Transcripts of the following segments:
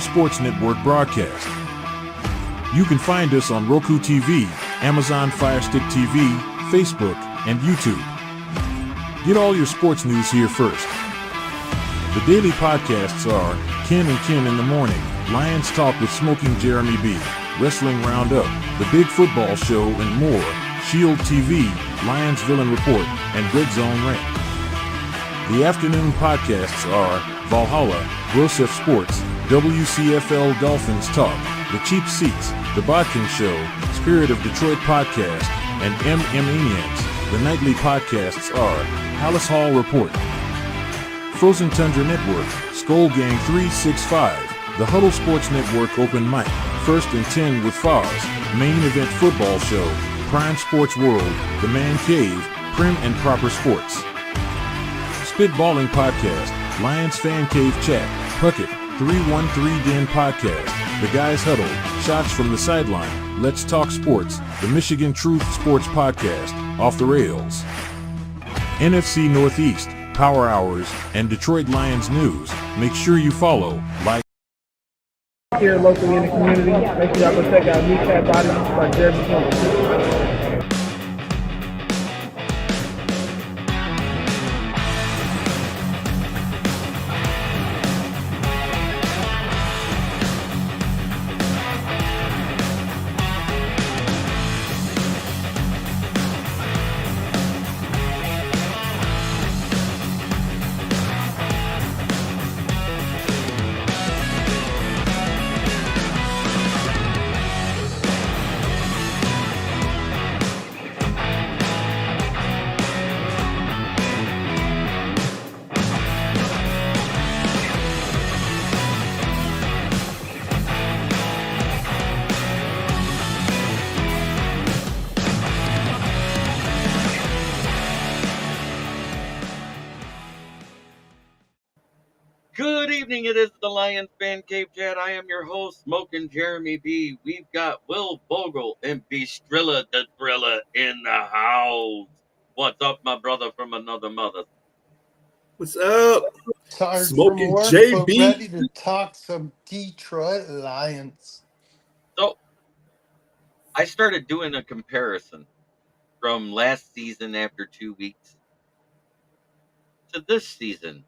Sports Network broadcast. You can find us on Roku TV, Amazon Fire Stick TV, Facebook, and YouTube. Get all your sports news here first. The daily podcasts are Ken and Ken in the Morning, Lions Talk with Smoking Jeremy B, Wrestling Roundup, The Big Football Show, and more, Shield TV, Lions Villain Report, and Red Zone Rant. The afternoon podcasts are Valhalla, Grosef Sports, WCFL Dolphins Talk, The Cheap Seats, The Bodkin Show, Spirit of Detroit Podcast, and Maniacs. The nightly podcasts are Alice Hall Report, Frozen Tundra Network, Skull Gang 365, The Huddle Sports Network Open Mic, First and 10 with Foz, Main Event Football Show, Prime Sports World, The Man Cave, Prim and Proper Sports. Spitballing Podcast, Lions Fan Cave Chat, Puckett, 313 Den Podcast, The Guys Huddle, Shots from the Sideline, Let's Talk Sports, The Michigan Truth Sports Podcast, Off the Rails, NFC Northeast, Power Hours, and Detroit Lions News. Make sure you follow, like, here locally in the community. Make sure y'all go check out New Cat Body by Jeremy Campbell. Good evening, it is the Lions Fan Cave Chat. I am your host, Smoking Jeremy B. We've got Will Vogel and Bistrilla the Thriller in the house. What's up, my brother from another mother? What's up? Tired Smoking from work, JB. but ready to talk some Detroit Lions. So, I started doing a comparison from last season after 2 weeks to this season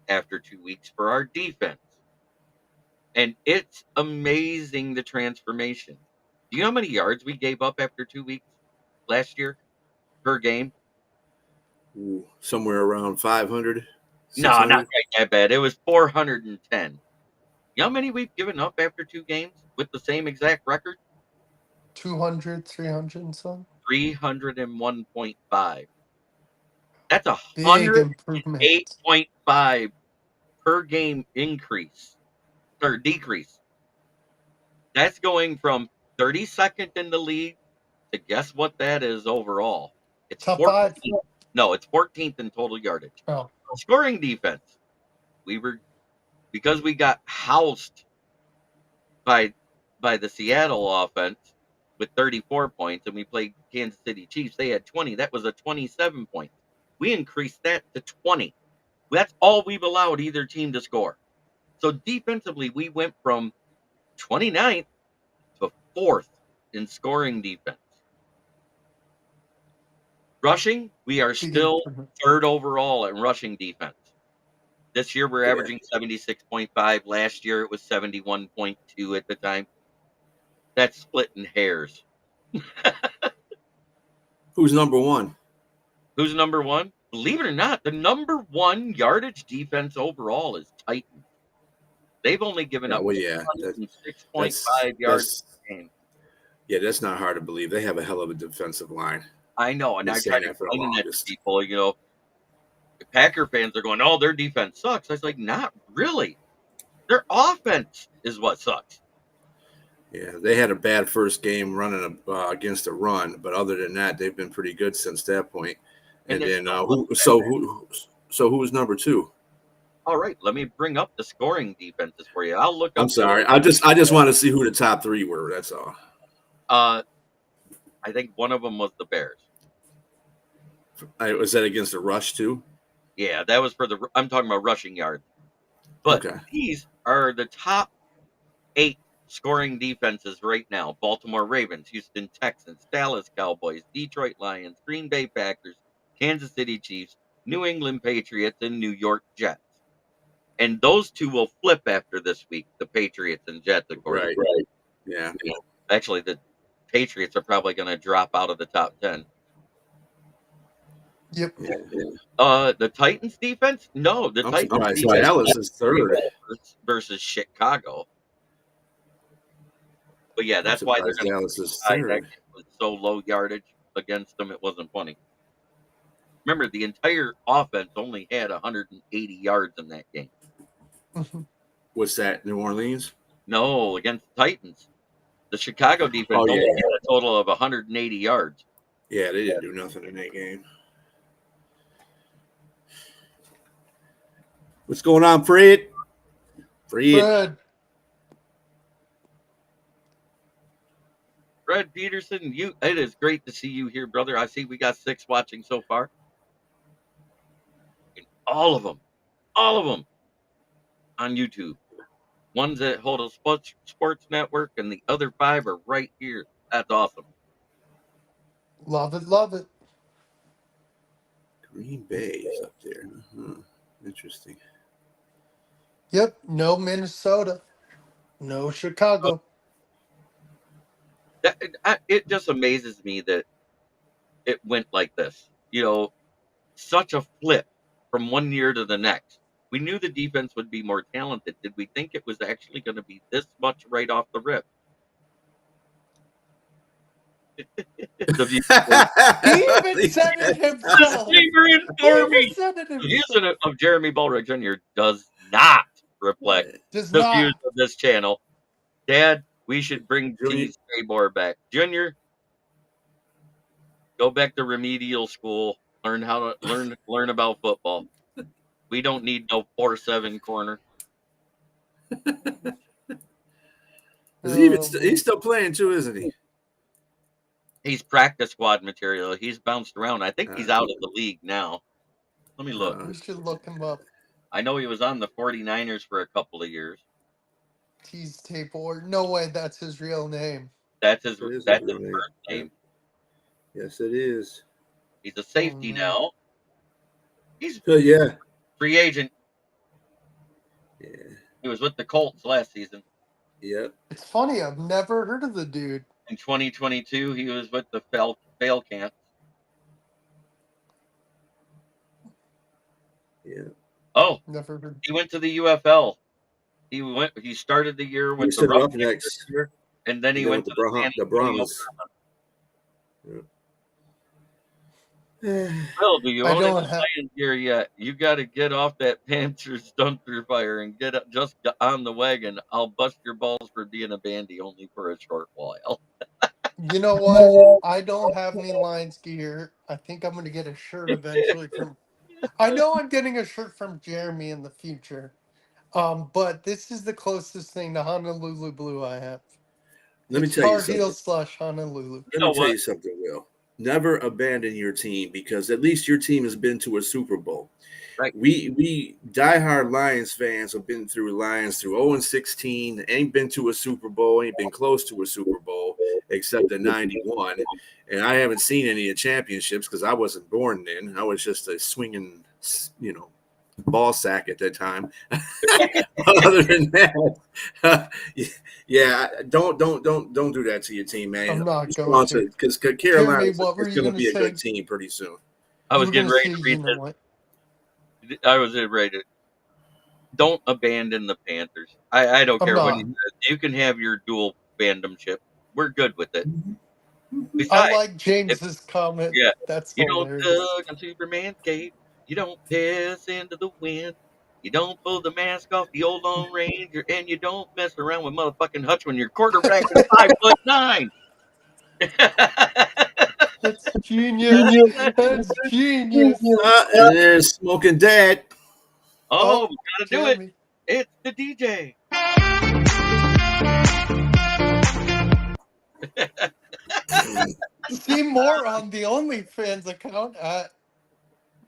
after 2 weeks for our defense. And it's amazing the transformation. Do you know how many yards we gave up after 2 weeks last year per game? Ooh, somewhere around 500. No, not 600. quite that bad. It was 410. You know how many we've given up after 2 games with the same exact record? 200, 300 and some. 301.5. That's a Big improvement. 108.5 per game increase or decrease. That's going from 32nd in the league to guess what that is overall. It's Top 14th. 5. No, it's 14th in total yardage. Oh, Scoring defense. Because we got housed by the Seattle offense with 34 points, and we played Kansas City Chiefs. They had 20. That was a 27 point. We increased that to 20. That's all we've allowed either team to score. So defensively, we went from 29th to 4th in scoring defense. Rushing, we are still 3rd overall in rushing defense. This year, we're averaging 76.5. Last year, it was 71.2 at the time. That's splitting hairs. Who's number one? Who's number one? Believe it or not, the number one yardage defense overall is Titans. They've only given up 6.5 yards per game. Yeah, that's not hard to believe. They have a hell of a defensive line. I know, and I tried explaining that to longest. people. You know, the Packer fans are going, "Oh, their defense sucks." I was like, "Not really. Their offense is what sucks." Yeah, they had a bad first game running against the run, but other than that, they've been pretty good since that point. And then who's number 2? All right, let me bring up the scoring defenses for you. I'll look up. I'm sorry. I just want to see who the top 3 were. That's all. I think one of them was the Bears. Was that against the rush too? Yeah, that was for I'm talking about rushing yards. But Okay. These are the top 8 scoring defenses right now: Baltimore Ravens, Houston Texans, Dallas Cowboys, Detroit Lions, Green Bay Packers, Kansas City Chiefs, New England Patriots, and New York Jets. And those two will flip after this week, the Patriots and Jets, according Right. to Yeah. Actually, the Patriots are probably going to drop out of the top 10. Yep. The Titans defense? No, the I'm Titans surprised defense Dallas is third. versus Chicago. But yeah, I'm that's why they're surprised going Dallas is to that third. was so low yardage against them. It wasn't funny. Remember, the entire offense only had 180 yards in that game. What's that? New Orleans? No, against the Titans. The Chicago defense Oh, only yeah. had a total of 180 yards. Yeah, they didn't do nothing in that game. What's going on, Fred? Fred. Fred Peterson, it is great to see you here, brother. I see we got 6 watching so far. And all of them on YouTube. One's at Hodel Sports Network, and the other 5 are right here. That's awesome. Love it, love it. Green Bay is up there. Interesting. Yep. No Minnesota. No Chicago. It just amazes me that it went like this. Such a flip from one year to the next. We knew the defense would be more talented. Did we think it was actually going to be this much right off the rip? He even said it himself. The views of Jeremy Ballrock Jr. does not reflect the views of this channel. Dad, we should bring T. Strayboard back. Junior, go back to remedial school. Learn how to learn about football. We don't need no 4-7 corner. He's still playing too, isn't he? He's practice squad material. He's bounced around. I think he's out of the league now. Let me look. We should look him up. I know he was on the 49ers for a couple of years. Tease Tabor. No way, that's his real name. That's his first name. Yes, it is. He's a safety now. He's free agent. Yeah. He was with the Colts last season. Yep. It's funny, I've never heard of the dude. In 2022, he was with the Fail Camp. Yeah. Oh, never heard. He went to the UFL. He started the year with the Roughnecks, and then he went to the Brahmas. Phil, do you own any Lions gear yet? You got to get off that Panthers dumpster fire and get on the wagon. I'll bust your balls for being a bandy only for a short while. You know what? I don't have any Lions gear. I think I'm going to get a shirt eventually from. I know I'm getting a shirt from Jeremy in the future. But this is the closest thing to Honolulu Blue I have. Let me tell you something. Honolulu. Let me tell you something, Will. Never abandon your team, because at least your team has been to a Super Bowl. Right. We diehard Lions fans have been through Lions through 0-16, ain't been to a Super Bowl, ain't been close to a Super Bowl except in '91. And I haven't seen any of the championships because I wasn't born then. I was just a swinging, ball sack at that time. Other than that, don't do that to your team, man. I'm not going to, because Carolina is going to be a good team pretty soon. I was getting ready to read this. I was ready to. Don't abandon the Panthers. I don't care what you can have your dual fandomship. We're good with it. Besides, I like James's comment. Yeah, that's you hilarious. Don't dug on Superman's cave. You don't piss into the wind. You don't pull the mask off the old Lone Ranger, and you don't mess around with motherfucking Hutch when your quarterback is 5'9". That's genius. That's genius. And there's Smoking Dad. Oh, we gotta do it. It's the DJ. See more on the OnlyFans account at.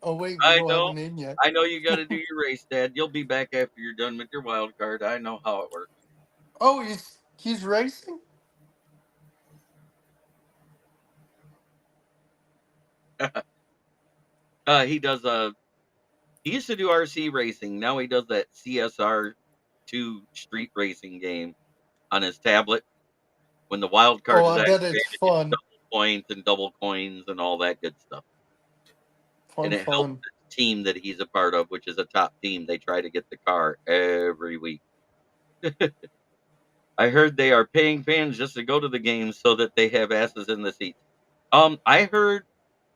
Oh wait, I know you got to do your race, Dad. You'll be back after you're done with your wild card. I know how it works. Oh, he's racing? He does he used to do RC racing. Now he does that CSR2 street racing game on his tablet. When the wild card Oh, is I bet it's activated, you get fun. double points and double coins and all that good stuff. And Fun, it helps fun. the team that he's a part of, which is a top team. They try to get the car every week. I heard they are paying fans just to go to the games so that they have asses in the seats. I heard,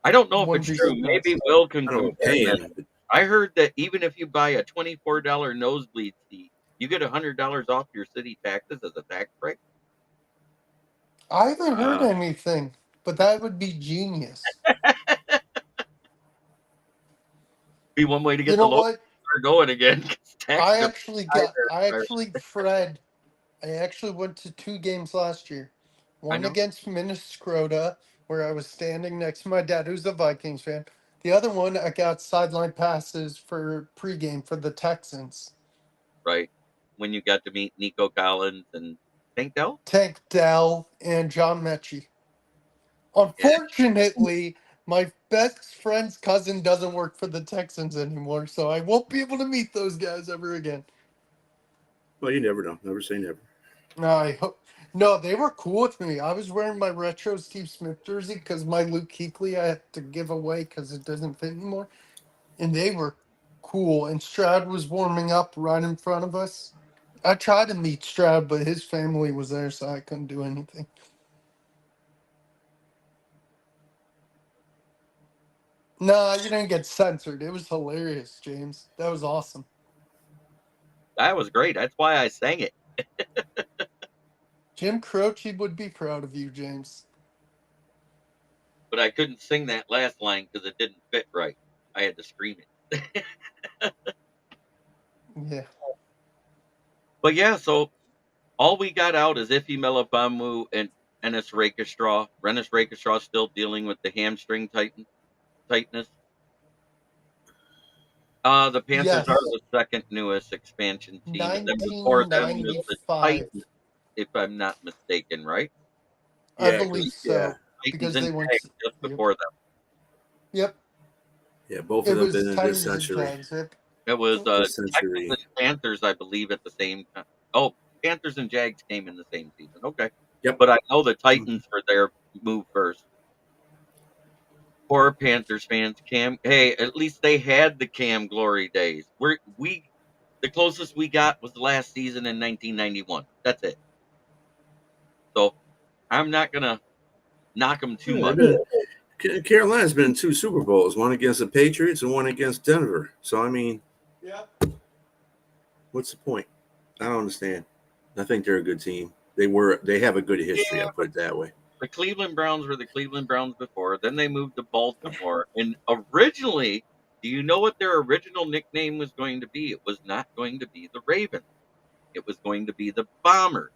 I don't know if Wouldn't it's be true. Maybe surprised. Will can I don't know, confirm this. paying. I heard that even if you buy a $24 nosebleed seat, you get $100 off your city taxes as a tax break. I haven't heard Uh, anything, but that would be genius. Be one way to You get the know local what? car going again. 'Cause taxes are high there. Fred, I actually went to 2 games last year. I One know. against Minnesota, where I was standing next to my dad, who's a Vikings fan. The other one, I got sideline passes for pregame for the Texans. Right. When you got to meet Nico Collins and Tank Dell? Tank Dell and John Mechie. Yeah. Unfortunately, my best friend's cousin doesn't work for the Texans anymore, so I won't be able to meet those guys ever again. well, you never know. Never say never. No, they were cool with me. I was wearing my retro Steve Smith jersey because my Luke Kuechly I had to give away because it doesn't fit anymore, and they were cool. And Stroud was warming up right in front of us. I tried to meet Stroud, but his family was there, so I couldn't do anything. No, you didn't get censored. It was hilarious, James. That was awesome. That was great. That's why I sang it. Jim Croce would be proud of you, James. But I couldn't sing that last line because it didn't fit right. I had to scream it. Yeah. But yeah, so all we got out is Iffy Melipamu and Ennis Rakestraw. Rennis Rakestraw still dealing with the hamstring tightness. The Panthers Yes. are the second newest expansion team. And then before them was the 1995. Titans, if I'm not mistaken, right? I Yeah, believe 'cause- so. yeah. Titans Because and they went. Jags just Yep. before them. Yep. Yeah, both It of them was been in this Titans and century. Jags. Yep. It was This Titans century. and Panthers, I believe, at the same time. Oh, Panthers and Jags came in the same season. Okay. Yep. But I know the Titans were there move first. Poor Panthers fans. Cam, hey, at least they had the Cam glory days. The closest we got was the last season in 1991. That's it. So I'm not gonna knock them too Yeah, much. Carolina's been in 2 Super Bowls, one against the Patriots and one against Denver. So I mean, Yep. what's the point? I don't understand. I think they're a good team. They have a good history, I'll put it that way. The Cleveland Browns were the Cleveland Browns before. Then they moved to Baltimore. And originally, do you know what their original nickname was going to be? It was not going to be the Ravens. It was going to be the Bombers.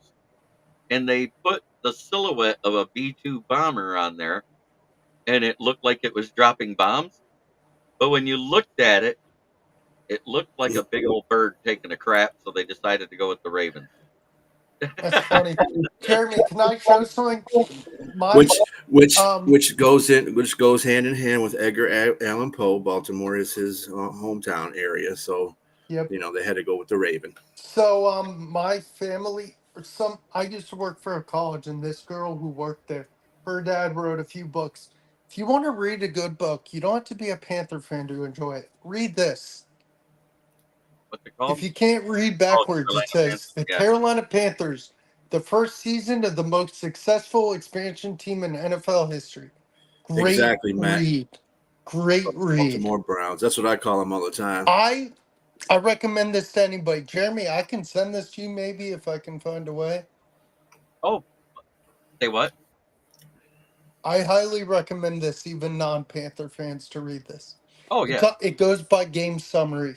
And they put the silhouette of a B-2 bomber on there, and it looked like it was dropping bombs. But when you looked at it, it looked like a big old bird taking a crap, so they decided to go with the Ravens. That's funny. Jeremy, can I show something? Which goes hand in hand with Edgar Allan Poe. Baltimore is his hometown area, so Yep. they had to go with the Raven. So my family, I used to work for a college, and this girl who worked there, her dad wrote a few books. If you want to read a good book, you don't have to be a Panther fan to enjoy it. Read this. What's it called? If you can't read backwards, Carolina it says Panthers, the yeah. Carolina Panthers, the first season of the most successful expansion team in NFL history. Great Exactly, Matt. read. Great read. Baltimore Browns. That's what I call them all the time. I recommend this to anybody. Jeremy, I can send this to you maybe if I can find a way. Oh, say what? I highly recommend this, even non-Panther fans, to read this. Oh, yeah. It goes by game summary.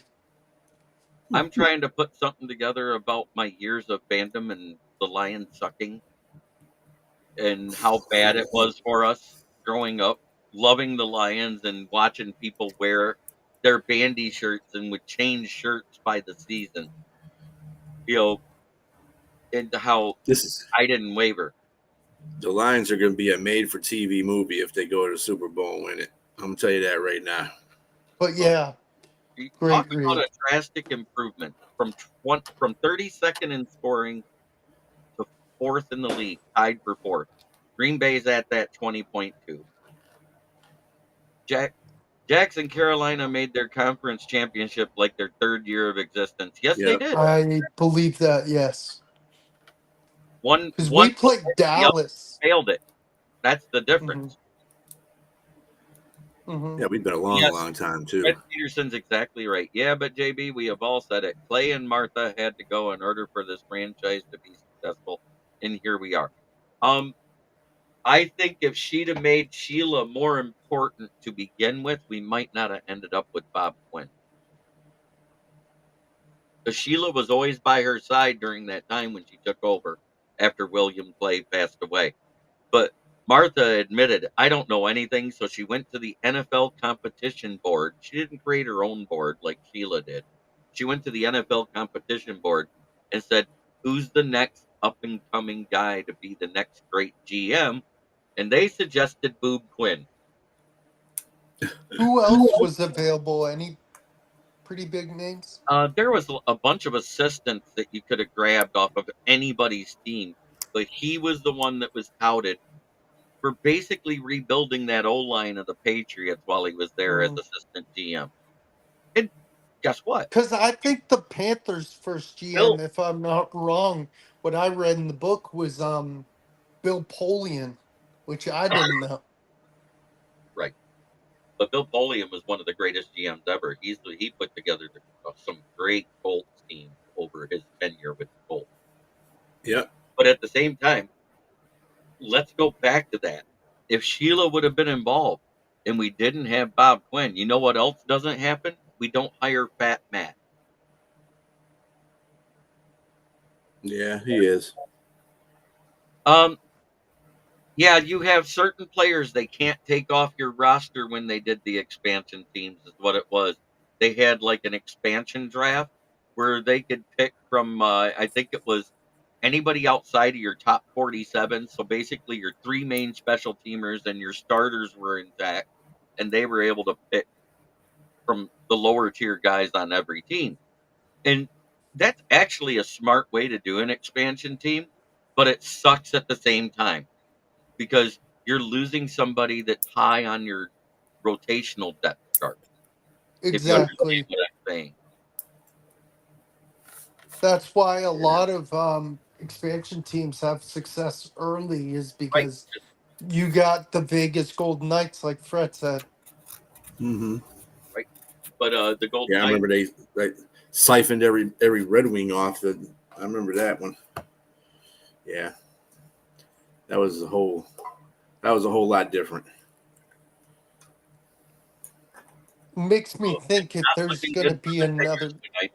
I'm trying to put something together about my years of fandom and the Lions sucking and how bad it was for us growing up, loving the Lions and watching people wear their bandy shirts and would change shirts by the season. and how This is I didn't waver. the Lions are going to be a made-for-TV movie if they go to the Super Bowl and win it. I'm going to tell you that right now. But yeah, You great talk about read. a drastic improvement from 32nd in scoring to 4th in the league, tied for 4th. Green Bay's at that 20.2. Jackson, Carolina made their conference championship like their 3rd year of existence. Yes, they Yep. did. I believe that, yes. One Because we played the other Dallas. failed it. That's the difference. Mm-hmm. Yeah, we've been a long, Yes. long time, too. Fred Peterson's exactly right. Yeah, but JB, we have all said it. Clay and Martha had to go in order for this franchise to be successful, and here we are. I think if she'd have made Sheila more important to begin with, we might not have ended up with Bob Quinn. Because Sheila was always by her side during that time when she took over after William Clay passed away. But Martha admitted, I don't know anything, so she went to the NFL competition board. She didn't create her own board like Sheila did. She went to the NFL competition board and said, who's the next up and coming guy to be the next great GM? And they suggested Boob Quinn. Who else was available? Any pretty big names? There was a bunch of assistants that you could have grabbed off of anybody's team, but he was the one that was touted for basically rebuilding that O line of the Patriots while he was there as assistant GM. And guess what? Because I think the Panthers' first Bill, GM, if I'm not wrong, what I read in the book was Bill Polian, which I didn't know. right. But Bill Polian was one of the greatest GMs ever. He put together some great Colts teams over his tenure with the Colts. Yep. But at the same time, let's go back to that. If Sheila would have been involved and we didn't have Bob Quinn, you know what else doesn't happen? We don't hire Fat Matt. Yeah, he is. Yeah, you have certain players they can't take off your roster when they did the expansion teams, is what it was. They had like an expansion draft where they could pick from, I think it was anybody outside of your top 47. So basically, your 3 main special teamers and your starters were intact, and they were able to pick from the lower tier guys on every team. And that's actually a smart way to do an expansion team, but it sucks at the same time because you're losing somebody that's high on your rotational depth chart. If you understand Exactly. what I'm saying. That's why a lot of expansion teams have success early, is Right. because you got the Vegas Golden Knights, like Fred said. Mm-hmm. Right. But the Golden Yeah, I Knights, remember they siphoned every Red Wing off. I remember that one. Yeah, that was a whole lot different. Makes me think if not there's looking going to good for be the another. Tigers tonight.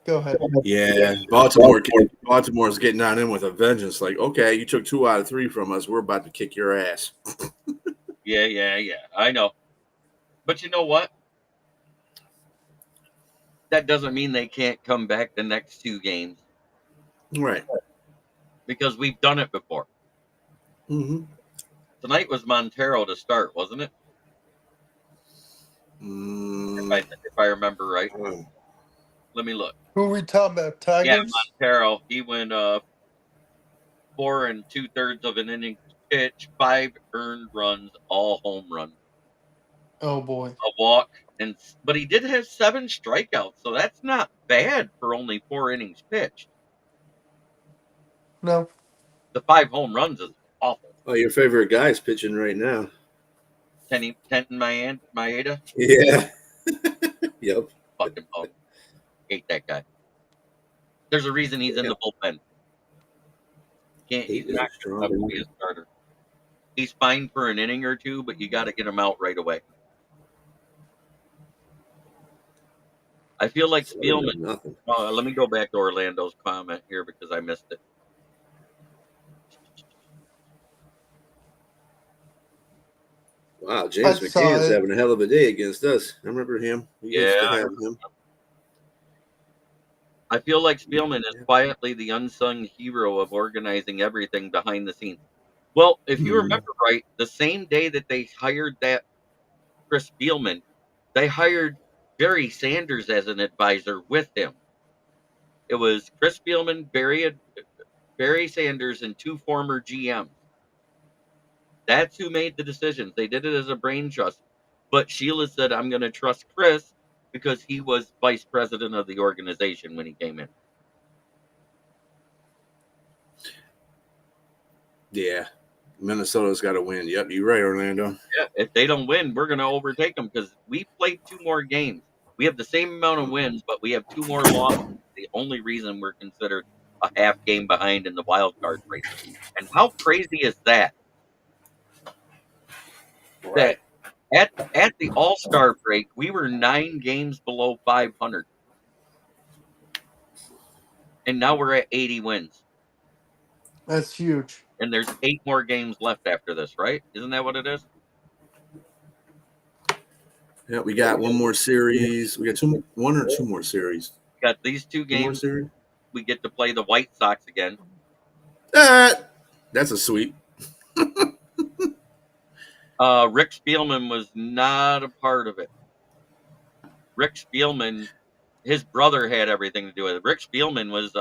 Go ahead. Yeah, Baltimore's getting on in with a vengeance. Like, okay, you took 2 out of 3 from us. We're about to kick your ass. Yeah. I know. But you know what? That doesn't mean they can't come back the next 2 games Right. because we've done it before. Mm-hmm. Tonight was Montero to start, wasn't it? If I remember right. Let me look. Who are we talking about? Yeah, Tigers? Montero. He went 4 2/3 of an inning pitch, 5 earned runs, all home runs, Oh, boy. a walk, but he did have 7 strikeouts, so that's not bad for only 4 innings pitched. No. The 5 home runs is awful. Oh, your favorite guy's pitching right now. Kenton Maeda, Yeah. Yep. fucking bum. Hate that guy. There's a reason he's in the bullpen. He's not good enough to be a starter. He's fine for an inning or 2, but you got to get him out right away. I feel like Spielman. Nothing. Let me go back to Orlando's comment here because I missed it. Wow, James McCann's having a hell of a day against us. I remember him. We used to have him. I feel like Spielman is quietly the unsung hero of organizing everything behind the scenes. Well, if you remember right, the same day that they hired that Chris Spielman, they hired Barry Sanders as an advisor with him. It was Chris Spielman, Barry Sanders, and 2 former GMs. That's who made the decisions. They did it as a brain trust. But Sheila said, I'm going to trust Chris because he was vice president of the organization when he came in. Yeah. Minnesota's got to win. Yep, you're right, Orlando. Yeah, if they don't win, we're going to overtake them because we played 2 more games. We have the same amount of wins, but we have 2 more losses. The only reason we're considered a half game behind in the wild card race. And how crazy is that? Right. That at the All-Star break, we were 9 games below 500. And now we're at 80 wins. That's huge. And there's 8 more games left after this, right? Isn't that what it is? Yeah, we got one more series. We got 1 or 2 more series. We got these 2 2 more games. series. We get to play the White Sox again. That's a sweep. Rick Spielman was not a part of it. Rick Spielman, his brother had everything to do with it. Rick Spielman was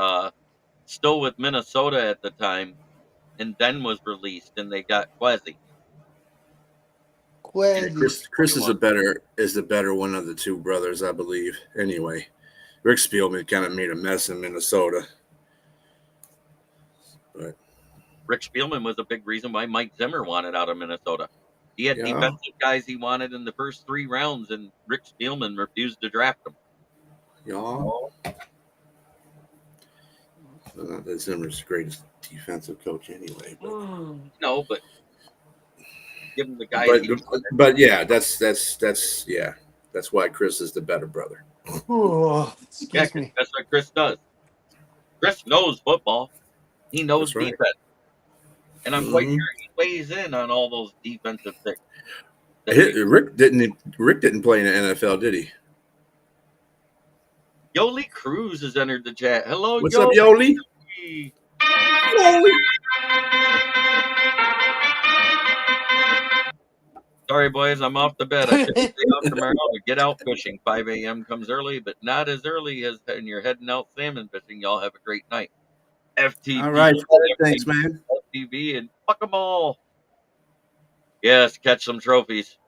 still with Minnesota at the time, and then was released, and they got Quasi. Yeah, Chris is the better one of the 2 brothers, I believe. Anyway, Rick Spielman kind of made a mess in Minnesota. But Rick Spielman was a big reason why Mike Zimmer wanted out of Minnesota. He had defensive guys he wanted in the first 3 rounds, and Rick Spielman refused to draft them. Well, not that Zimmer's the greatest defensive coach anyway. But. No, but give him the guys. But yeah, that's why Chris is the better brother. Oh, Yeah, that's what Chris does. Chris knows football. He knows defense. And I'm quite sure he weighs in on all those defensive things. Rick didn't play in the NFL, did he? Yoli Cruz has entered the chat. Hello, what's up, Yoli? Yoli. Sorry, boys, I'm off the bed. I should stay off tomorrow to get out fishing. 5 a.m. comes early, but not as early as when you're heading out salmon fishing. Y'all have a great night. FTV. All right, thanks, man. FTV and fuck them all. Yes, catch some trophies.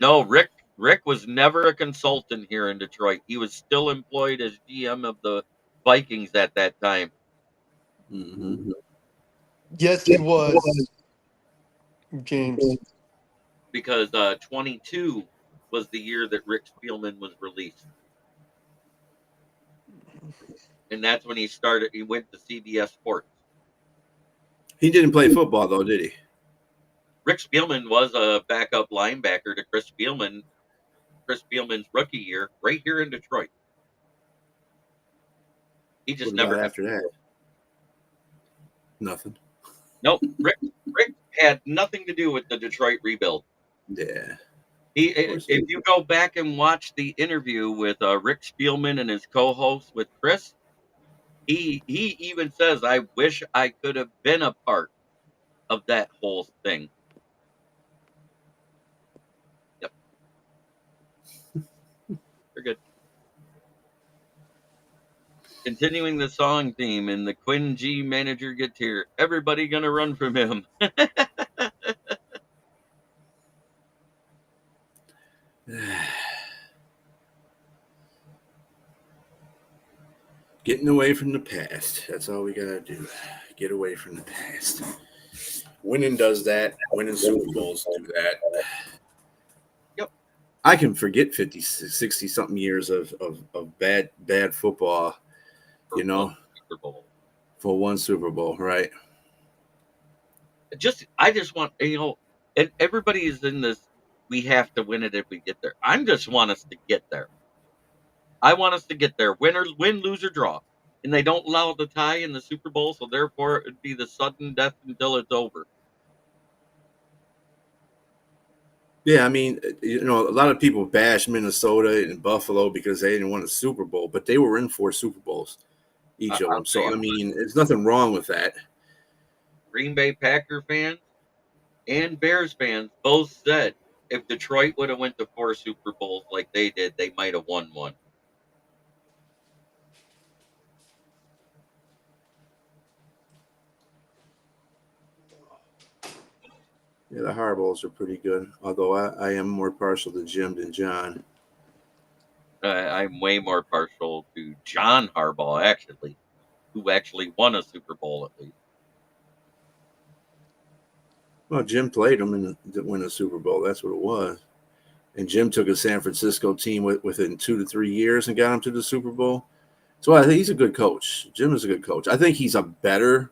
No, Rick was never a consultant here in Detroit. He was still employed as GM of the Vikings at that time. Mm-hmm. Yes, he was. James. Because 22 was the year that Rick Spielman was released. And that's when he went to CBS Sports. He didn't play football, though, did he? Rick Spielman was a backup linebacker to Chris Spielman's rookie year right here in Detroit. He just never after that. Nothing. Nope. Rick had nothing to do with the Detroit rebuild. Yeah. If you go back and watch the interview with Rick Spielman and his co-host with Chris, he even says, "I wish I could have been a part of that whole thing." Yep. They're good. Continuing the song theme, and the Quinn G manager gets here. Everybody gonna run from him. Getting away from the past. That's all we gotta do. Get away from the past. Winning does that. Winning Super Bowls do that. Yep. I can forget 50, 60 something years of bad football, Super Bowl. For one Super Bowl, right? I just want, and everybody is in this, we have to win it if we get there. I just want us to get there. I want us to get there. Win, lose, or draw. And they don't allow the tie in the Super Bowl, so therefore it would be the sudden death until it's over. Yeah, I mean, a lot of people bash Minnesota and Buffalo because they didn't win a Super Bowl, but they were in 4 Super Bowls, each of I'll them. tell So, you I what, mean, there's nothing wrong with that. Green Bay Packer fans and Bears fans both said if Detroit would have went to 4 Super Bowls like they did, they might have won one. Yeah, the Harbaughs are pretty good, although I am more partial to Jim than John. I'm way more partial to John Harbaugh, actually, who actually won a Super Bowl at least. Well, Jim played them and didn't win a Super Bowl. That's what it was. And Jim took a San Francisco team within 2 to 3 years and got them to the Super Bowl. So I think he's a good coach. Jim is a good coach. I think he's a better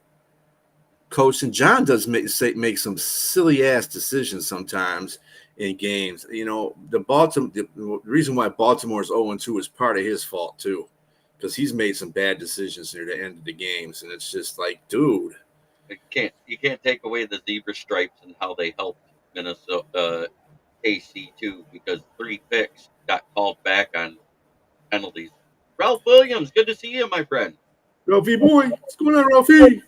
coach, and John does make some silly ass decisions sometimes in games. The reason why Baltimore is 0-2 is part of his fault too, because he's made some bad decisions near the end of the games, and it's just like, dude. You can't take away the zebra stripes and how they helped Minnesota KC too, because 3 picks got called back on penalties. Ralph Williams, good to see you, my friend. Ralphie boy, what's going on, Ralphie?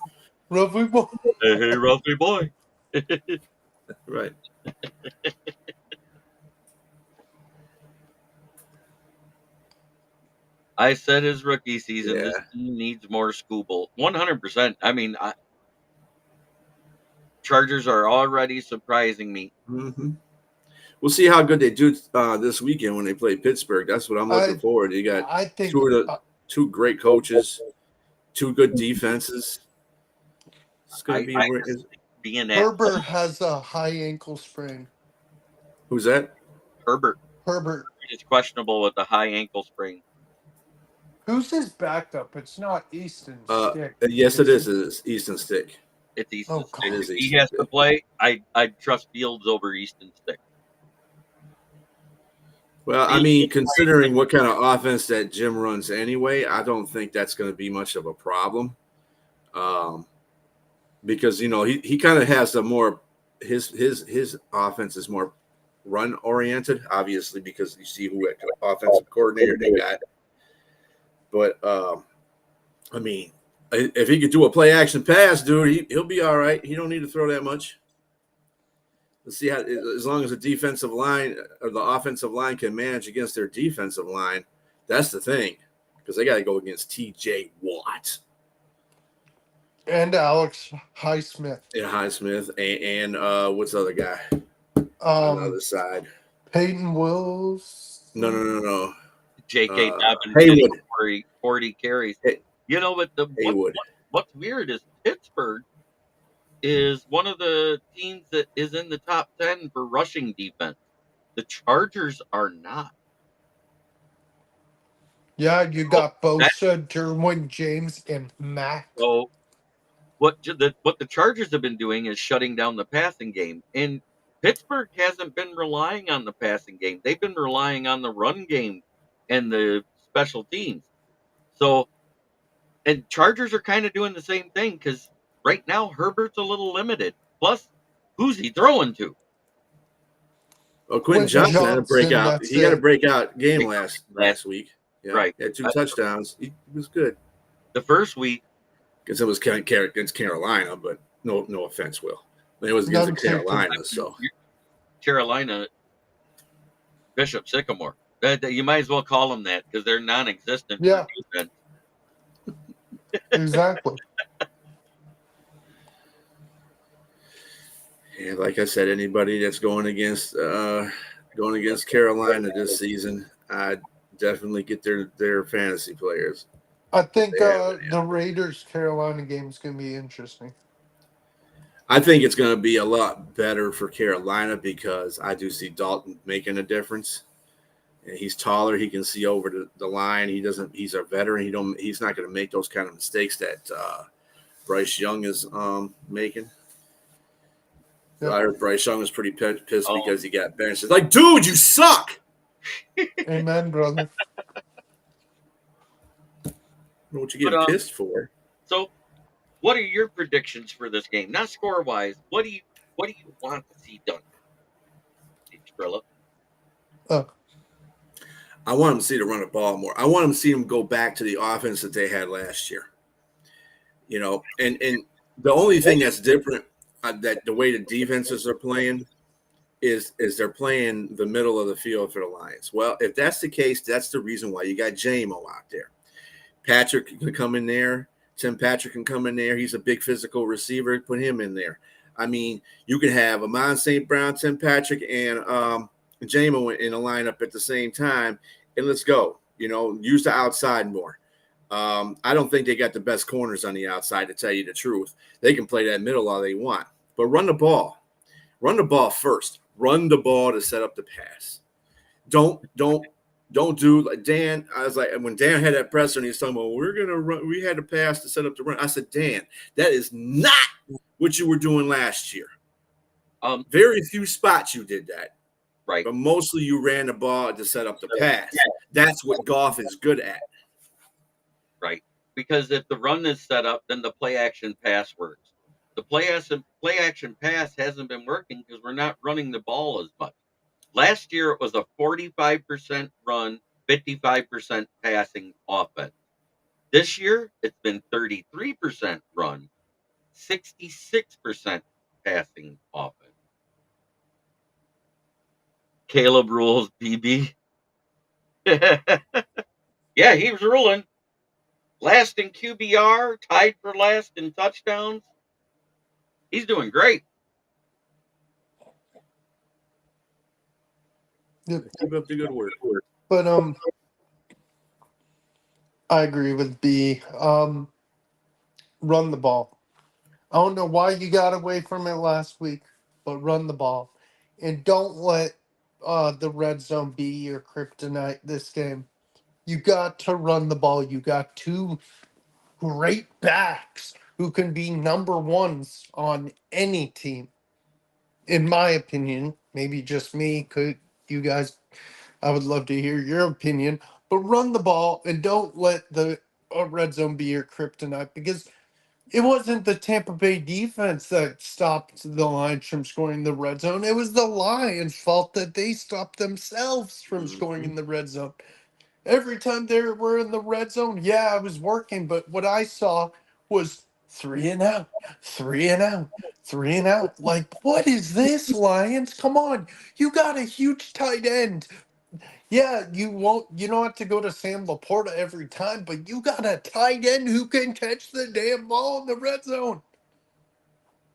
Rugby ball. Hey, Ralphie boy. Right. I said his rookie season, Yeah. this team needs more Scooble. 100%. I mean, Chargers are already surprising me. Mm-hmm. We'll see how good they do this weekend when they play Pittsburgh. That's what I'm looking forward to. You got I think two great coaches, 2 good defenses. It's going to be Herbert has a high ankle sprain. Who's that? Herbert is questionable with a high ankle sprain. Who's his backup? It's not Easton Stick. Yes, it is. It's Easton Stick. It's Easton Oh, Stick. God. If he has to play, I'd trust Fields over Easton Stick. Well, I mean, considering what kind of offense that Jim runs anyway, I don't think that's going to be much of a problem. Because he kind of has a more his offense is more run oriented, obviously, because you see who offensive coordinator they got. But I mean, if he could do a play action pass, dude, he'll be all right. He don't need to throw that much. Let's see how, as long as the defensive line or the offensive line can manage against their defensive line, that's the thing, because they got to go against T.J. Watt And Alex Highsmith. Yeah, Highsmith and what's the other guy on the other side? Peyton Wills. No. J.K. Dobbins Haywood. 40 carries. But what's weird is Pittsburgh is one of the teams that is in the top 10 for rushing defense. The Chargers are not. Yeah, you got Bosa, Derwin James, and Mack. So what the Chargers have been doing is shutting down the passing game. And Pittsburgh hasn't been relying on the passing game. They've been relying on the run game and the special teams. So, and Chargers are kind of doing the same thing, because right now Herbert's a little limited. Plus, who's he throwing to? Well, Quentin Johnson had a breakout. He had a breakout game last week. Yeah, right. He had 2 touchdowns. He was good. The first week, because it was against Carolina, but no offense, Will. It was against Carolina, so Carolina, Bishop Sycamore. You might as well call them that, because they're non-existent. Yeah, exactly. Yeah, like I said, anybody that's going against Carolina this season, I'd definitely get their fantasy players. I think the Raiders Carolina game is going to be interesting. I think it's going to be a lot better for Carolina, because I do see Dalton making a difference. And he's taller. He can see over the line. He's a veteran. He's not going to make those kind of mistakes that Bryce Young is making. Yep. I heard Bryce Young was pretty pissed because he got benched. It's like, dude, you suck. Amen, brother. What you getting pissed for? So, what are your predictions for this game? Not score wise. What do you want to see done? Skrilla. Oh, I want them to see to run the ball more. I want them to see them go back to the offense that they had last year. You know, and the only thing that's different that the way the defenses are playing is they're playing the middle of the field for the Lions. Well, if that's the case, that's the reason why you got JMO out there. Patrick can come in there. Tim Patrick can come in there. He's a big physical receiver. Put him in there. I mean, you can have Amon St. Brown, Tim Patrick, and JMO in a lineup at the same time, and let's go. You know, use the outside more. I don't think they got the best corners on the outside, to tell you the truth. They can play that middle all they want, but run the ball. Run the ball first. Run the ball to set up the pass. Don't do like Dan. I was like, when Dan had that presser and he's talking about we're gonna run, we had a pass to set up the run. I said, Dan, that is not what you were doing last year. Very few spots you did that. Right. But mostly you ran the ball to set up the pass. That's what Goff is good at. Right. Because if the run is set up, then the play action pass works. The play action pass hasn't been working because we're not running the ball as much. Last year it was a 45% run, 55% passing offense. This year it's been 33% run, 66% passing offense. Caleb rules, BB. Yeah, he was ruling. Last in QBR, tied for last in touchdowns. He's doing great. yep. Keep up the good work. But I agree with B. Run the ball. I don't know why you got away from it last week, but run the ball, and don't let the red zone be your kryptonite this game. You got to run the ball. You got two great backs who can be number ones on any team. In my opinion, maybe just me. Could you guys? I would love to hear your opinion. But run the ball and don't let the red zone be your kryptonite, because it wasn't the Tampa Bay defense that stopped the Lions from scoring in the red zone. It was the Lions' fault that they stopped themselves from scoring in the red zone. Every time they were in the red zone, yeah, I was working, but what I saw was 3-and-out, 3-and-out, 3-and-out. Like, what is this, Lions? Come on. You got a huge tight end. Yeah, you don't have to go to Sam Laporta every time, but you got a tight end who can catch the damn ball in the red zone.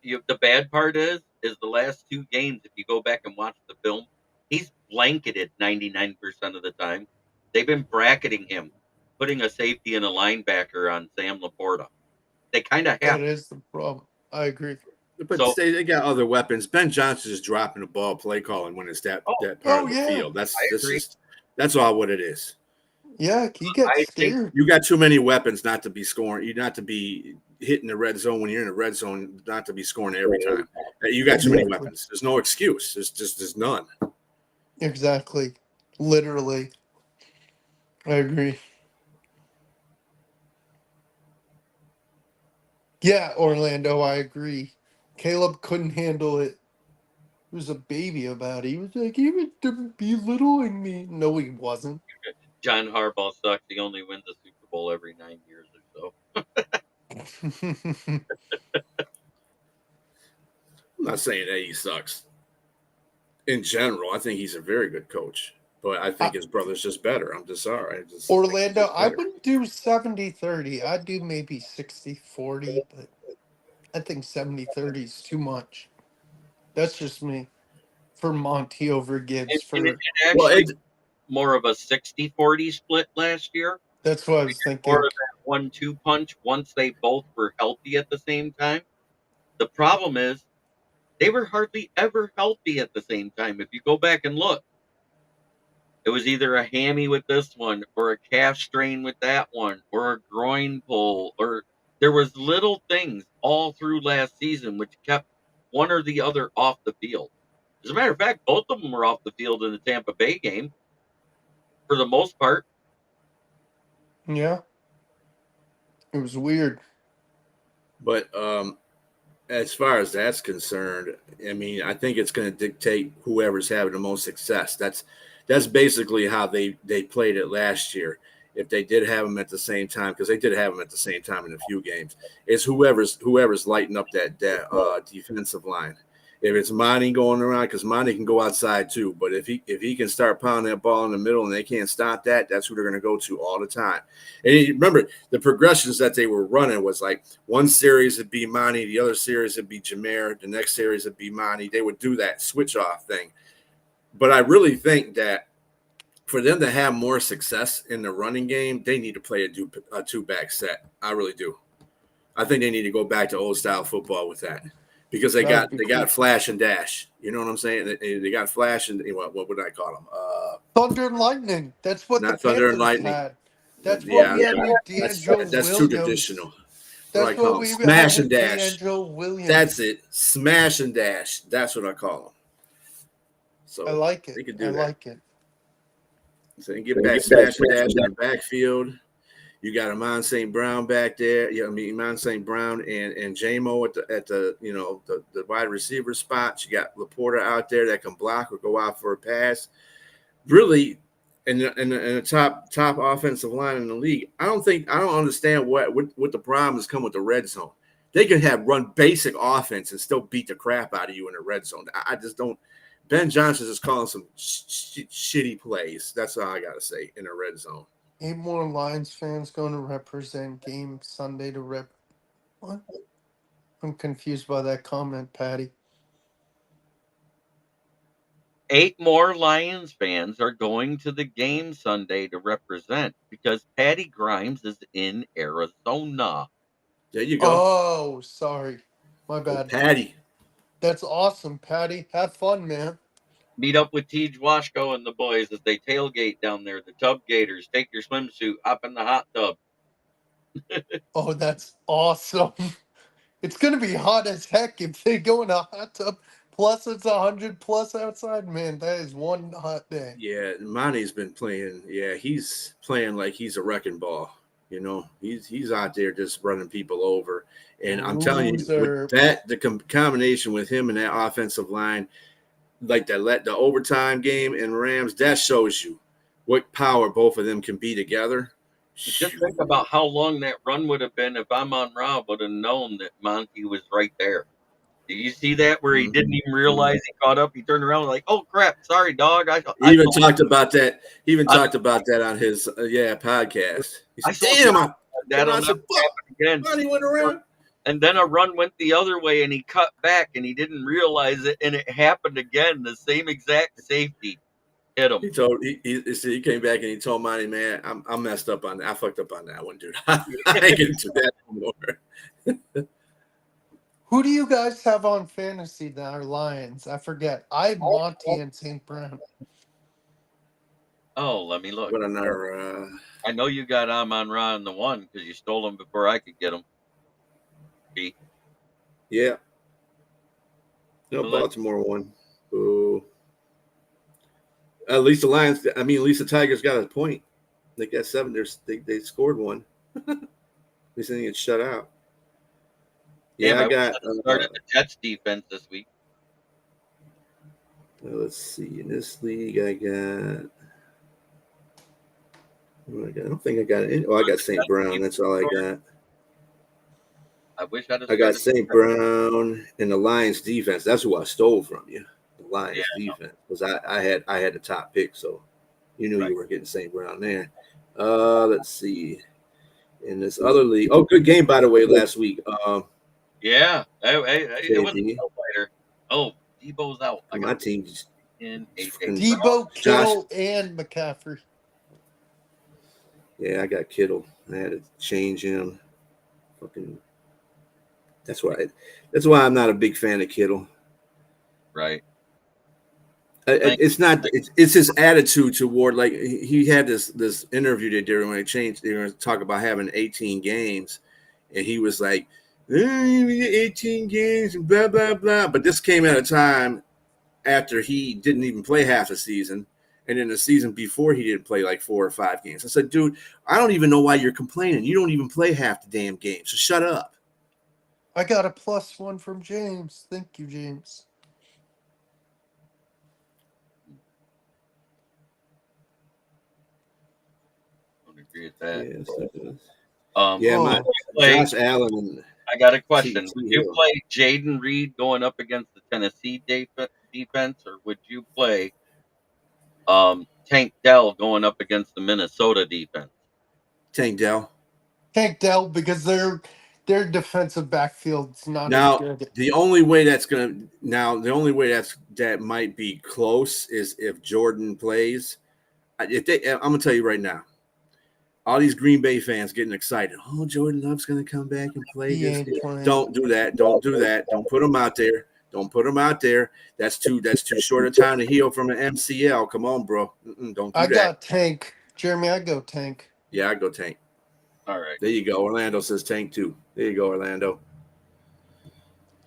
The bad part is the last two games, if you go back and watch the film, he's blanketed 99% of the time. They've been bracketing him, putting a safety and a linebacker on Sam Laporta. They kind of have. That is the problem. I agree. But So- they got other weapons. Ben Johnson is dropping the ball, play calling when it's that part of the yeah. field. agree. That's all what it is. Yeah, he gets I think- scared. You got too many weapons not to be scoring. You not to be hitting the red zone when you're in the red zone, not to be scoring every time. You got too many weapons. There's no excuse. There's none. Exactly. Literally. I agree. Yeah, Orlando, I agree. Caleb couldn't handle it. He was a baby about it. He was like, he was belittling me. No, he wasn't. John Harbaugh sucks. He only wins a Super Bowl every 9 years or so. I'm not saying that he sucks. In general, I think he's a very good coach. But I think his brother's just better. I'm just sorry. Orlando, I wouldn't do 70-30. I'd do maybe 60-40, but I think 70-30 is too much. That's just me. For Monty over Gibbs. And it Well, actually more of a 60-40 split last year. That's what I was thinking. More of that 1-2 punch once they both were healthy at the same time. The problem is they were hardly ever healthy at the same time. If you go back and look, it was either a hammy with this one or a calf strain with that one or a groin pull, or there was little things all through last season which kept one or the other off the field. As a matter of fact, both of them were off the field in the Tampa Bay game for the most part. Yeah. It was weird. But As far as that's concerned, I mean, I think it's going to dictate whoever's having the most success. That's basically how they played it last year. If they did have them at the same time, because they did have them at the same time in a few games, it's whoever's lighting up that defensive line. If it's Monty going around, because Monty can go outside too, but if he can start pounding that ball in the middle and they can't stop that, that's who they're going to go to all the time. And remember, the progressions that they were running was like one series would be Monty, the other series would be Jameer, the next series would be Monty. They would do that switch off thing. But I really think that for them to have more success in the running game, they need to play a two-back set. I really do. I think they need to go back to old style football with that. Because they got flash and dash. You know what I'm saying? They got flash and what would I call them? Thunder and lightning. That's what not the thunder and Panthers lightning. had. That's what we had with D'Angelo Williams. That's too traditional. That's what we smash had and with dash. D'Angelo Williams. That's it. Smash and dash. That's what I call them. So I like it. They can do I that. like it. So they get back smash and dash in the backfield. You got Amon St. Brown back there. Amon St. Brown and J-Mo at the the wide receiver spots. You got Laporta out there that can block or go out for a pass. Really, in the top offensive line in the league, I don't understand what the problems come with the red zone. They can run basic offense and still beat the crap out of you in the red zone. I just don't. Ben Johnson is calling some shitty plays. That's all I gotta say in the red zone. 8 more Lions fans going to represent game Sunday to rep. What? I'm confused by that comment, Patty. 8 more Lions fans are going to the game Sunday to represent because Patty Grimes is in Arizona. There you go. Oh, sorry. My bad. Oh, Patty. That's awesome, Patty. Have fun, man. Meet up with Tej Washko and the boys as they tailgate down there. The Tub Gators. Take your swimsuit, hop in the hot tub. Oh, that's awesome. It's going to be hot as heck if they go in a hot tub. Plus, it's 100 plus outside. Man, that is one hot day. Yeah, Monty's been playing. Yeah, he's playing like he's a wrecking ball. You know, he's out there just running people over. And I'm telling you, with that, the combination with him and that offensive line, like the overtime game in Rams, that shows you what power both of them can be together. Just think about how long that run would have been if Amon-Ra would have known that Monty was right there. Did you see that where he didn't even realize he caught up? He turned around like, "Oh crap, sorry, dog." He even talked about that. He even talked about that on his podcast. He said, "Damn, that'll never happen again." Monty went around. And then a run went the other way, and he cut back, and he didn't realize it, and it happened again. The same exact safety hit him. He came back and he told Monty, "Man, I'm messed up on that. I fucked up on that one, dude. I ain't getting to that anymore." Who do you guys have on fantasy that are Lions? I forget. I have Monty and St. Brown. Oh, let me look. But another, I know you got Amon-Ra in the one because you stole him before I could get him. Yeah. No, Baltimore won. Ooh. At least the Lions, at least the Tigers got a point. They got 7. They scored 1. At least they didn't get shut out. Yeah, I got started the Jets defense this week. Let's see. In this league, I don't think I got it. I got St. Brown. That's all I got. I got St. Brown and the Lions defense. That's who I stole from you. The Lions defense, because I had the top pick, so you knew you were getting St. Brown there. Let's see. In this other league, good game by the way last week. Yeah, it was a no-fighter. Oh, Debo's out. My team's in Debo, Kittle, and McCaffrey. Yeah, I got Kittle. I had to change him. That's why I'm not a big fan of Kittle. Right. It's not. It's his attitude toward, like, he had this interview they did when they changed. They were going to talk about having 18 games, and he was like, 18 games and blah blah blah. But this came at a time after he didn't even play half the season, and in the season before he didn't play like 4 or 5 games. I said, dude, I don't even know why you're complaining. You don't even play half the damn game, so shut up. I got a +1 from James. Thank you, James. I would agree with that. Yes, that is. Yeah, my Josh Allen and I got a question. T. Would you Hill. play Jaden Reed going up against the Tennessee defense, or would you play Tank Dell going up against the Minnesota defense? Tank Dell. Tank Dell, because their defensive backfield's not Now, as good. the only way that might be close is if Jordan plays. I'm gonna tell you right now, all these Green Bay fans getting excited. Oh, Jordan Love's gonna come back and play He this ain't game. playing. Don't do that. Don't do that. Don't put him out there. Don't put him out there. That's too short a time to heal from an MCL. Come on, bro. Don't do I that. got Tank. Jeremy, I go Tank. Yeah, I go Tank. All right. There you go. Orlando says Tank too. There you go, Orlando.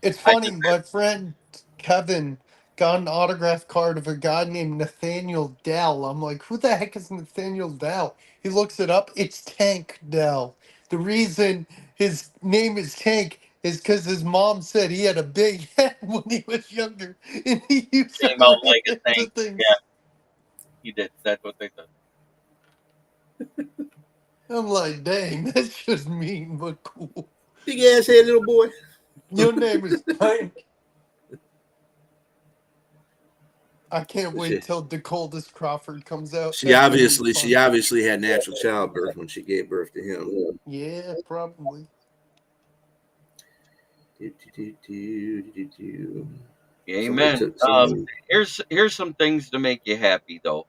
It's funny, my friend Kevin got an autograph card of a guy named Nathaniel Dell. I'm like, who the heck is Nathaniel Dell? He looks it up. It's Tank Dell. The reason his name is Tank is because his mom said he had a big head when he was younger, and he used to Came out run like a into tank. things. Yeah, he did. That's what they said. I'm like, dang, that's just mean but cool. Big ass head, little boy. Your name is Tank. I can't wait till DeColdest Crawford comes out. She That's gonna be obviously fun. had natural childbirth when she gave birth to him. Yeah, probably. Amen. Here's some things to make you happy though.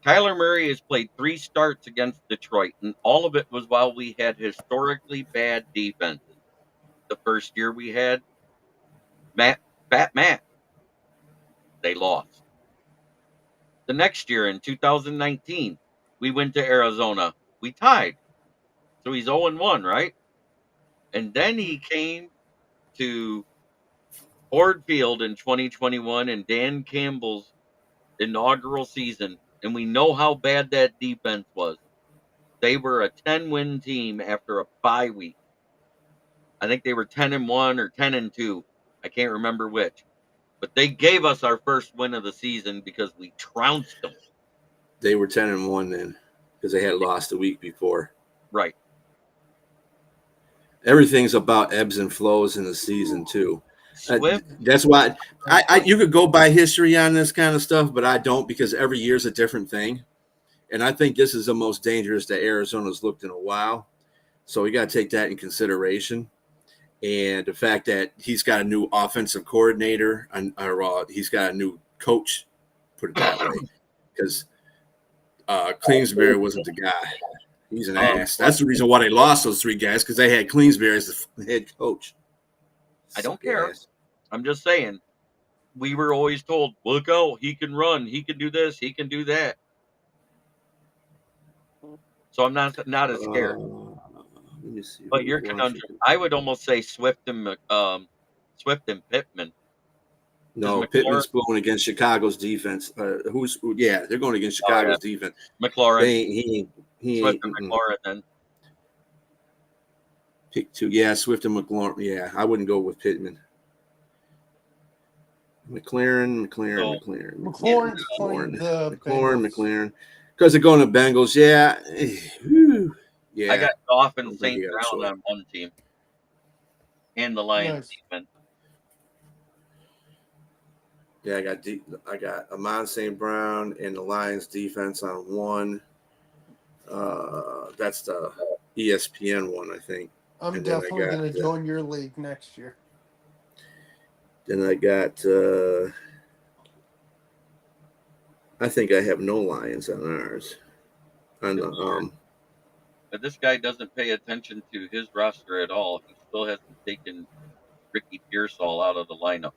Kyler Murray has played 3 starts against Detroit, and all of it was while we had historically bad defenses. The first year we had Matt, they lost. The next year in 2019, we went to Arizona. We tied. So he's 0-1, right? And then he came to Ford Field in 2021 and Dan Campbell's inaugural season, and we know how bad that defense was. They were a 10-win team after a bye week. I think they were 10-1 or 10-2. I can't remember which. But they gave us our first win of the season because we trounced them. They were 10-1 then because they had lost the week before. Right. Everything's about ebbs and flows in the season too. Swift. That's why you could go by history on this kind of stuff, but I don't, because every year's a different thing. And I think this is the most dangerous that Arizona's looked in a while. So we got to take that in consideration. And the fact that he's got a new offensive coordinator, or he's got a new coach, put it that way, because Kingsbury wasn't the guy. He's an ass. That's the reason why they lost those 3 guys, because they had Kingsbury as the head coach. I don't care. I'm just saying, we were always told, look out, he can run, he can do this, he can do that. So I'm not as scared. Let me see. But your conundrum, I would almost say Swift and Pittman. No, Pittman's going against Chicago's defense. They're going against Chicago's defense. McLaurin. He Swift and McLaurin then. Pick 2. Yeah, Swift and McLaurin. Yeah, I wouldn't go with Pittman. McLaurin's playing McLaurin. Because they're going to Bengals. Yeah. Yeah. I got Dolphins, St. Brown on one team. And the Lions defense. Yeah, I got Amon St. Brown and the Lions defense on one. That's the ESPN one, I think. I'm definitely going to join your league next year. Then I got I think I have no Lions on ours. But this guy doesn't pay attention to his roster at all. He still hasn't taken Ricky Pearsall out of the lineup.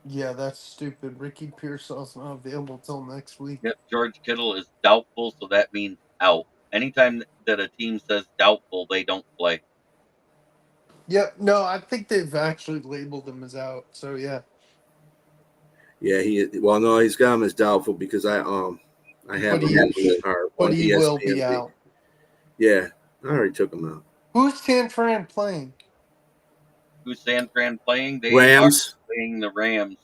Yeah, that's stupid. Ricky Pearsall's not available till next week. Yep, George Kittle is doubtful, so that means out. Anytime that a team says doubtful, they don't play. Yep, no, I think they've actually labeled him as out. So yeah. Yeah, he's got him as doubtful because I have him but he will be out. Yeah, I already took him out. Who's San Fran playing? Who's San Fran playing? They Rams. are playing the Rams.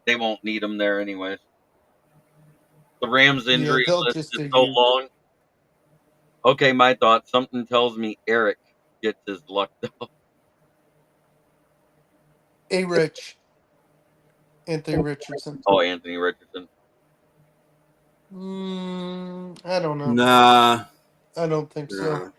They won't need them there anyways. The Rams injury they'll list just is do so you. long. Okay, my thought. Something tells me Eric gets his luck though. Rich. Anthony Richardson. Oh, Anthony Richardson. I don't know. Nah, I don't think so. nah.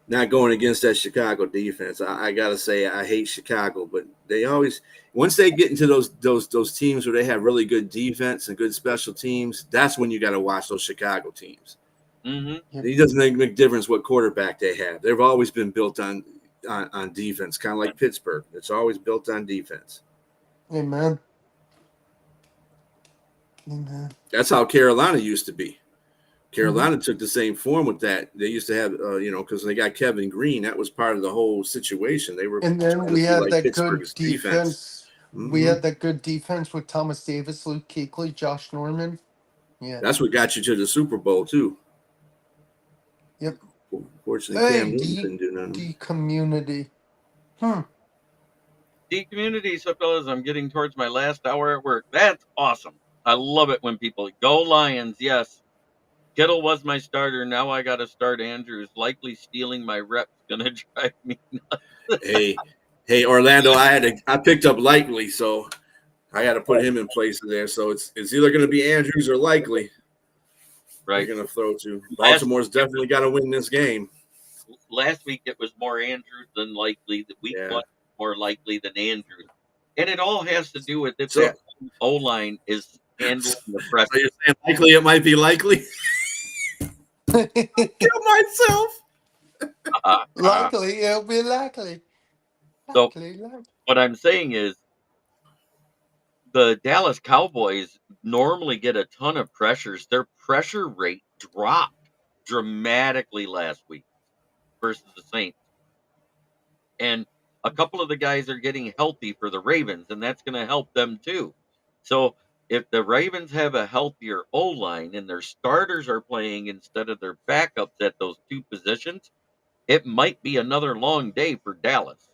Not going against that Chicago defense. I gotta say I hate Chicago, but they always once they get into those teams where they have really good defense and good special teams, that's when you got to watch those Chicago teams. Mm-hmm. It doesn't make a difference what quarterback they have. They've always been built on defense, kind of like Pittsburgh. It's always built on defense. Amen. Amen. That's how Carolina used to be. Carolina took the same form with that. They used to have, because they got Kevin Green. That was part of the whole situation. They were, And then trying to we be had like that good Pittsburgh's defense. We Mhm. had that good defense with Thomas Davis, Luke Kuechly, Josh Norman. Yeah. That's what got you to the Super Bowl too. Yep. Fortunately, Hey, Cam Newton didn't do nothing. D community. D community, so fellas, I'm getting towards my last hour at work. That's awesome. I love it when people go Lions. Yes. Kittle was my starter. Now I got to start Andrews. Likely stealing my rep's gonna drive me nuts. Hey, Orlando, I picked up Likely, so I got to put him in place there. So it's either going to be Andrews or Likely. Right. They're going to throw to. Baltimore's definitely got to win this game. Last week it was more Andrews than Likely. The week one more Likely than Andrews, and it all has to do with if that O line is handling the pressure. So you're saying Likely it might be Likely. Kill myself. Likely, it'll be likely. So what I'm saying is the Dallas Cowboys normally get a ton of pressures. Their pressure rate dropped dramatically last week versus the Saints. And a couple of the guys are getting healthy for the Ravens, and that's going to help them too. So if the Ravens have a healthier O-line and their starters are playing instead of their backups at those two positions, it might be another long day for Dallas.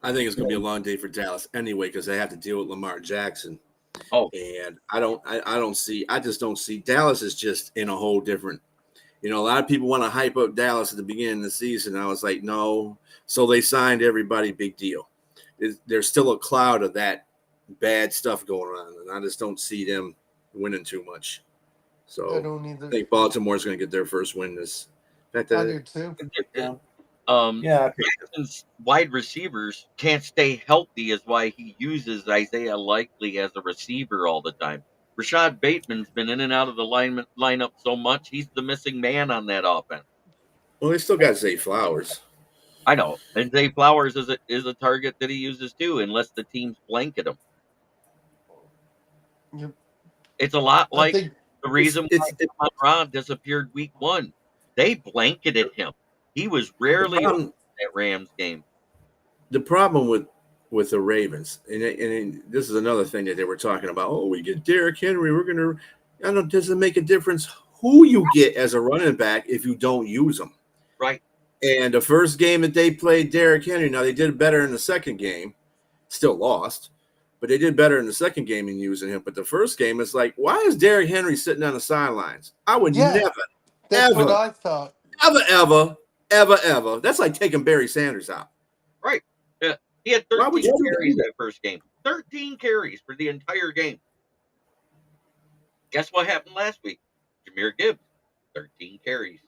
I think it's going to be a long day for Dallas anyway because they have to deal with Lamar Jackson. Oh, and I just don't see Dallas is just in a whole different. A lot of people want to hype up Dallas at the beginning of the season. I was like, no. So they signed everybody, big deal. There's still a cloud of that bad stuff going on, and I just don't see them winning too much. So I don't either. I think Baltimore's going to get their first win this. I do too. Jackson's wide receivers can't stay healthy is why he uses Isaiah Likely as a receiver all the time. Rashad Bateman's been in and out of the lineup so much, he's the missing man on that offense. Well, they still got Zay Flowers. I know. And Zay Flowers is a target that he uses too, unless the teams blanket him. Yep. It's a lot like the reason why Ron disappeared week one. They blanketed him. He was rarely on that Rams game. The problem with the Ravens, and this is another thing that they were talking about. Oh, we get Derrick Henry. We're going to – I don't know. Does it make a difference who you get as a running back if you don't use them? Right. And the first game that they played Derrick Henry, now they did better in the second game. Still lost. But they did better in the second game in using him. But the first game, it's like, why is Derrick Henry sitting on the sidelines? I would never, that's ever, what I thought. Ever. That's like taking Barry Sanders out. Right. Yeah. He had 13 carries that first game. 13 carries for the entire game. Guess what happened last week? Jahmyr Gibbs, 13 carries.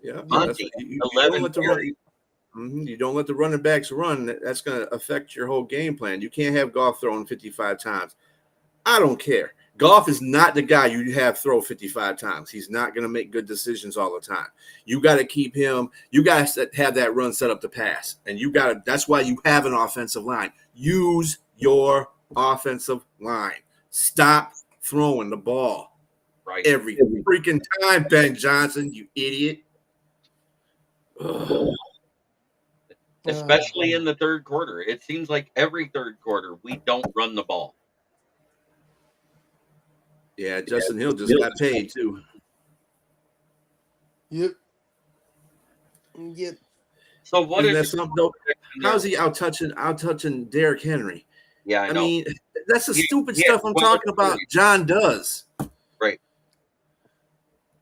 Yeah. Monty, 11 carries. You don't let the running backs run. That's going to affect your whole game plan. You can't have Goff throwing 55 times. I don't care. Goff is not the guy you have throw 55 times. He's not going to make good decisions all the time. You got to keep him. You got to have that run set up to pass. And that's why you have an offensive line. Use your offensive line. Stop throwing the ball. Right. Every freaking time, Ben Johnson, you idiot. Ugh. Especially in the third quarter. It seems like every third quarter we don't run the ball. Yeah, Justin Hill just got paid too. Yep. Yep. So what Isn't is that your something though? prediction How's there? he out touching Derrick Henry? Yeah, I I know. mean, that's the stupid He had stuff I'm 12 talking about. carries. John does. Right.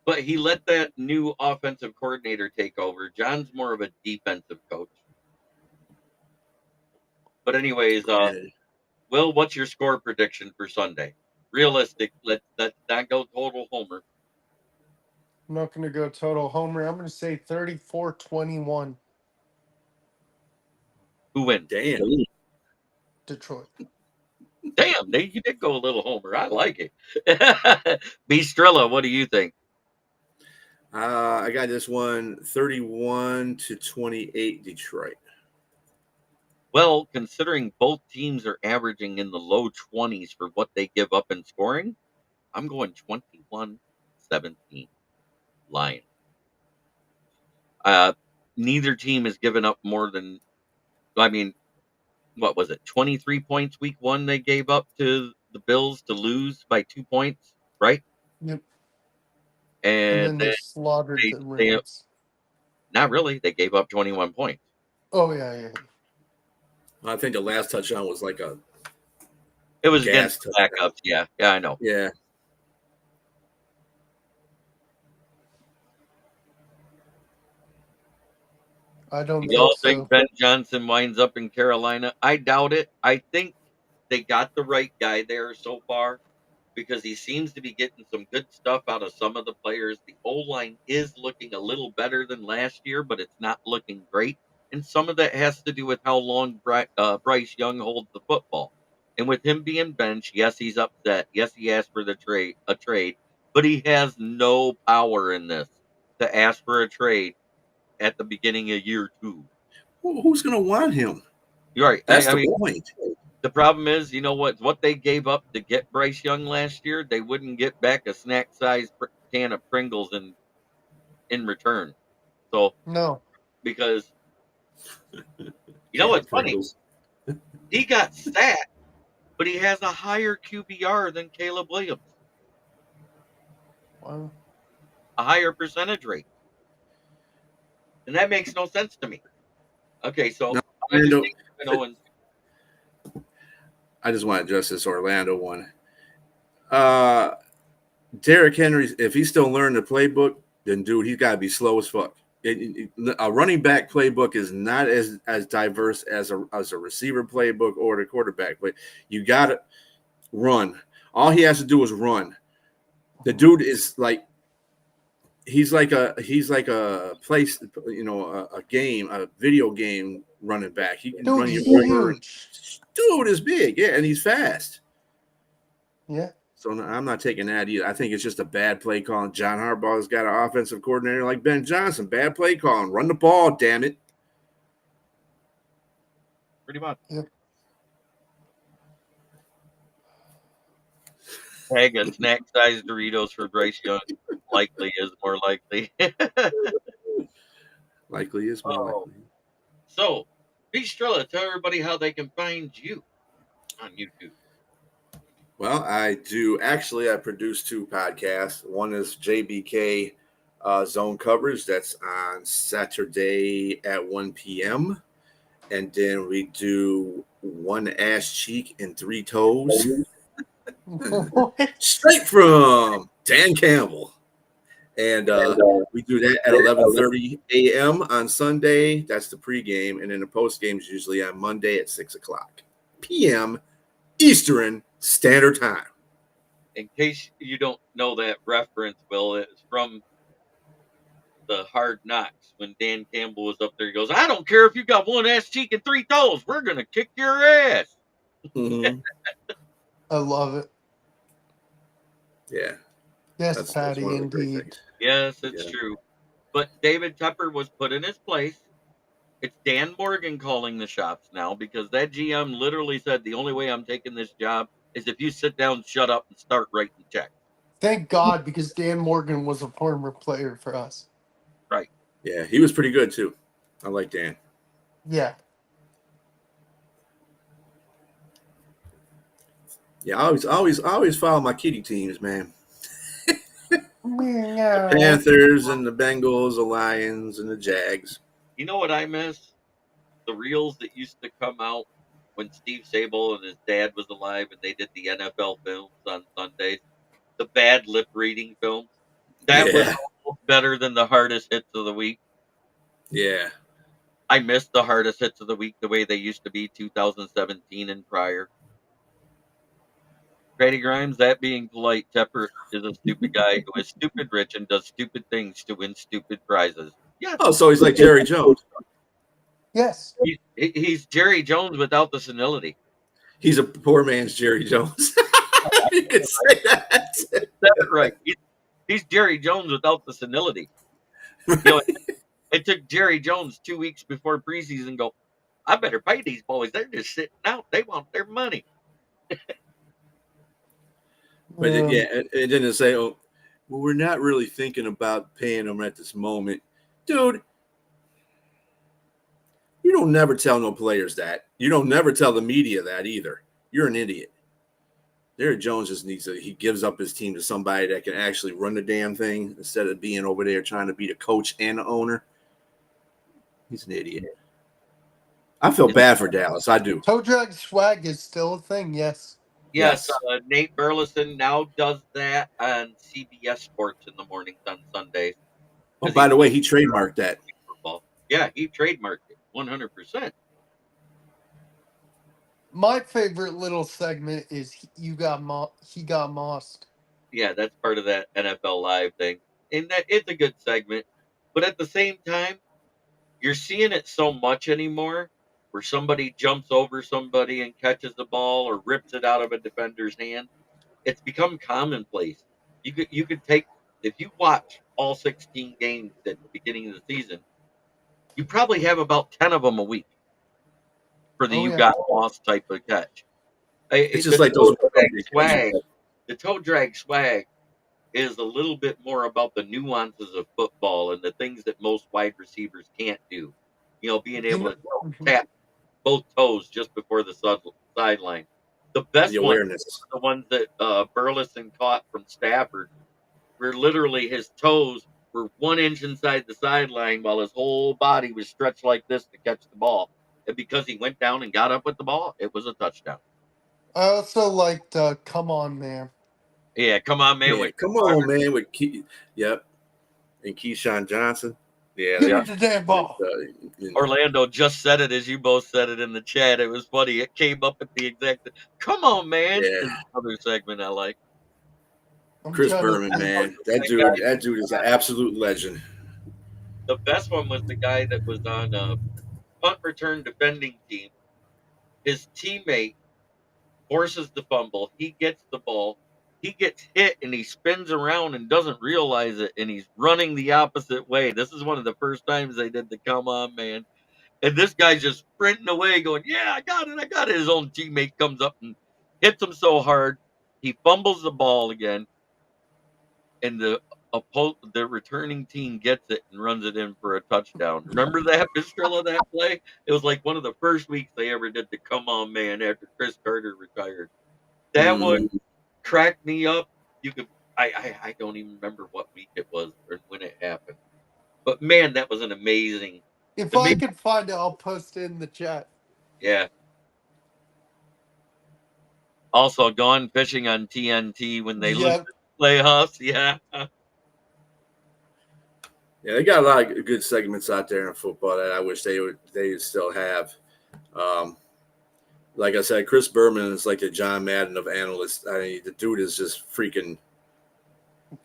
But he let that new offensive coordinator take over. John's more of a defensive coach. But anyways, Yeah. Will, what's your score prediction for Sunday? Realistic. Let's not go total homer. I'm not going to go total homer. I'm going to say 34-21 Who wins? Damn. Detroit. Damn, you did go a little homer. I like it. Bistrilla, what do you think? I got this one 31-28 Detroit. Well, considering both teams are averaging in the low 20s for what they give up in scoring, I'm going 21-17 Lions. Neither team has given up more than, I mean, what was it? 23 points week 1 they gave up to the Bills to lose by 2 points, right? Yep. And And then they then slaughtered the they Rams. not really. They gave up 21 points. Oh, yeah. I think the last touchdown was like a It was gas against the touchdown. backups. Yeah, I know. Yeah. I don't Y'all think think so. Ben Johnson winds up in Carolina? I doubt it. I think they got the right guy there so far because he seems to be getting some good stuff out of some of the players. The O line is looking a little better than last year, but it's not looking great. And some of that has to do with how long Bryce Young holds the football. And with him being benched, yes, he's upset. Yes, he asked for a trade, but he has no power in this to ask for a trade at the beginning of year 2. Who's going to want him? You're right. That's I the mean, point. the problem is, you know what they gave up to get Bryce Young last year, they wouldn't get back a snack-sized can of Pringles in return. So No. because you know Can of what's funny, Pringles. he got sacked, but he has a higher QBR than Caleb Williams, Wow. a higher percentage rate, and that makes no sense to me. Okay, so No, I just Orlando, think Kevin Owens. I just want to address this Orlando one. Derrick Henry, if he's still learning the playbook, then dude, he's got to be slow as fuck. A running back playbook is not as diverse as a receiver playbook or the quarterback. But you got to run. All he has to do is run. The dude is like he's like a place, a video game running back. He can Dude, run you he's over. huge. Dude is big, yeah, and he's fast. Yeah. So I'm not taking that either. I think it's just a bad play calling. John Harbaugh's got an offensive coordinator like Ben Johnson. Bad play calling. Run the ball, damn it. Pretty much. Yep. Tag a snack-sized Doritos for Bryce Young. Likely is more likely. Likely is more Oh. likely. So, Bistrilla, tell everybody how they can find you on YouTube. Well, I do. Actually, I produce 2 podcasts. One is JBK Zone Coverage. That's on Saturday at 1 p.m. And then we do One Ass Cheek and 3 Toes. Straight from Dan Campbell. And we do that at 11:30 a.m. on Sunday. That's the pregame. And then the postgame is usually on Monday at 6 o'clock p.m. Eastern Standard Time. In case you don't know that reference, Will, it's from the Hard Knocks when Dan Campbell was up there. He goes, I don't care if you got 1 ass cheek and 3 toes. We're going to kick your ass. Mm-hmm. I love it. Yeah. Yes, That's Patty, one of the great indeed. things. Yes, it's Yeah. true. But David Tepper was put in his place. It's Dan Morgan calling the shots now because that GM literally said the only way I'm taking this job is if you sit down, shut up, and start writing checks. Thank God, because Dan Morgan was a former player for us. Right. Yeah, he was pretty good too. I like Dan. Yeah. Yeah, I always follow my kitty teams, man. The Panthers and the Bengals, the Lions and the Jags. You know what I miss? The reels that used to come out when Steve Sable and his dad was alive and they did the NFL films on Sundays. The bad lip reading films. That was Yeah. almost better than the hardest hits of the week. Yeah. I miss the hardest hits of the week the way they used to be 2017 and prior. Grady Grimes, that being polite, Tepper is a stupid guy who is stupid rich and does stupid things to win stupid prizes. Yes, Oh, so he's like Jerry Jones. Yes. he's Jerry Jones without the senility. He's a poor man's Jerry Jones. You could say that. That's right. He's Jerry Jones without the senility. You know, it took Jerry Jones 2 weeks before preseason go, I better pay these boys. They're just sitting out. They want their money. But and then they say, "Oh, well, we're not really thinking about paying them at this moment, dude." You don't never tell no players that. You don't never tell the media that either. You're an idiot. Jerry Jones just he gives up his team to somebody that can actually run the damn thing instead of being over there trying to be the coach and the owner. He's an idiot. I feel bad for Dallas. I do. Toe drag swag is still a thing, yes. Yes, Nate Burleson now does that on CBS Sports in the mornings on Sundays. Oh, by the way, he trademarked that. Football. Yeah, he trademarked it 100%. My favorite little segment is he got mossed. Yeah, that's part of that NFL Live thing. And that it's a good segment. But at the same time, you're seeing it so much anymore where somebody jumps over somebody and catches the ball or rips it out of a defender's hand. It's become commonplace. You could take, if you watch all 16 games at the beginning of the season, you probably have about 10 of them a week for the got lost type of catch. It's just like those swag. The toe drag swag is a little bit more about the nuances of football and the things that most wide receivers can't do. You know, being able to tap both toes just before the sideline. The best ones are the ones that Burleson caught from Stafford, where literally his toes were 1 inch inside the sideline while his whole body was stretched like this to catch the ball. And because he went down and got up with the ball, it was a touchdown. I also liked Come On Man. Yeah, Come On Man. Yeah, Come On Man with Yep. And Keyshawn Johnson. Yeah. Get the damn ball. Orlando just said it as you both said it in the chat. It was funny. It came up at the exact Come On Man. Yeah. Another segment I like. Chris Berman, man. That dude is an absolute legend. The best one was the guy that was on a punt return defending team. His teammate forces the fumble. He gets the ball. He gets hit and he spins around and doesn't realize it. And he's running the opposite way. This is one of the first times they did the Come On Man. And this guy's just sprinting away going, yeah, I got it. His own teammate comes up and hits him so hard. He fumbles the ball again. And the returning team gets it and runs it in for a touchdown. Remember that, Pistrilla, that play? It was like one of the first weeks they ever did the Come On Man after Chris Carter retired. That one cracked me up. I don't even remember what week it was or when it happened. But man, that was an amazing. If I can find it, I'll post it in the chat. Yeah. Also, gone fishing on TNT when they looked at the playoffs. Yeah. Yeah, they got a lot of good segments out there in football that I wish they would still have. Like I said, Chris Berman is like the John Madden of analysts. I mean, the dude is just freaking.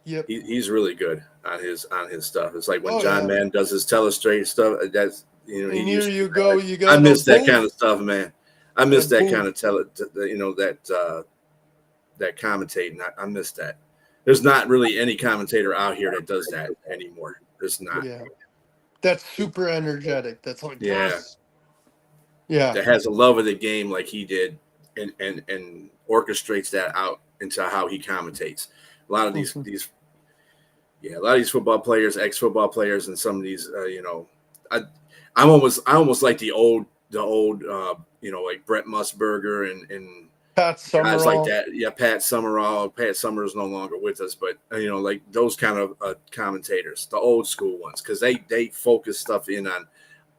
Yep. He's really good on his stuff. It's like when John Madden does his telestrate stuff. That's You got. I miss that kind of stuff, man. I miss that kind of that commentating. I miss that. There's not really any commentator out here that does that anymore. There's not. Yeah. That's super energetic. That's like yes. Yeah. That has a love of the game like he did and orchestrates that out into how he commentates. A lot of these football players, ex-football players, and some of these I almost like the old like Brett Musburger and Pat guys like Summerall. that. Yeah, Pat Summerall. Pat Summerall's no longer with us, but like those kind of commentators, the old school ones, because they focus stuff in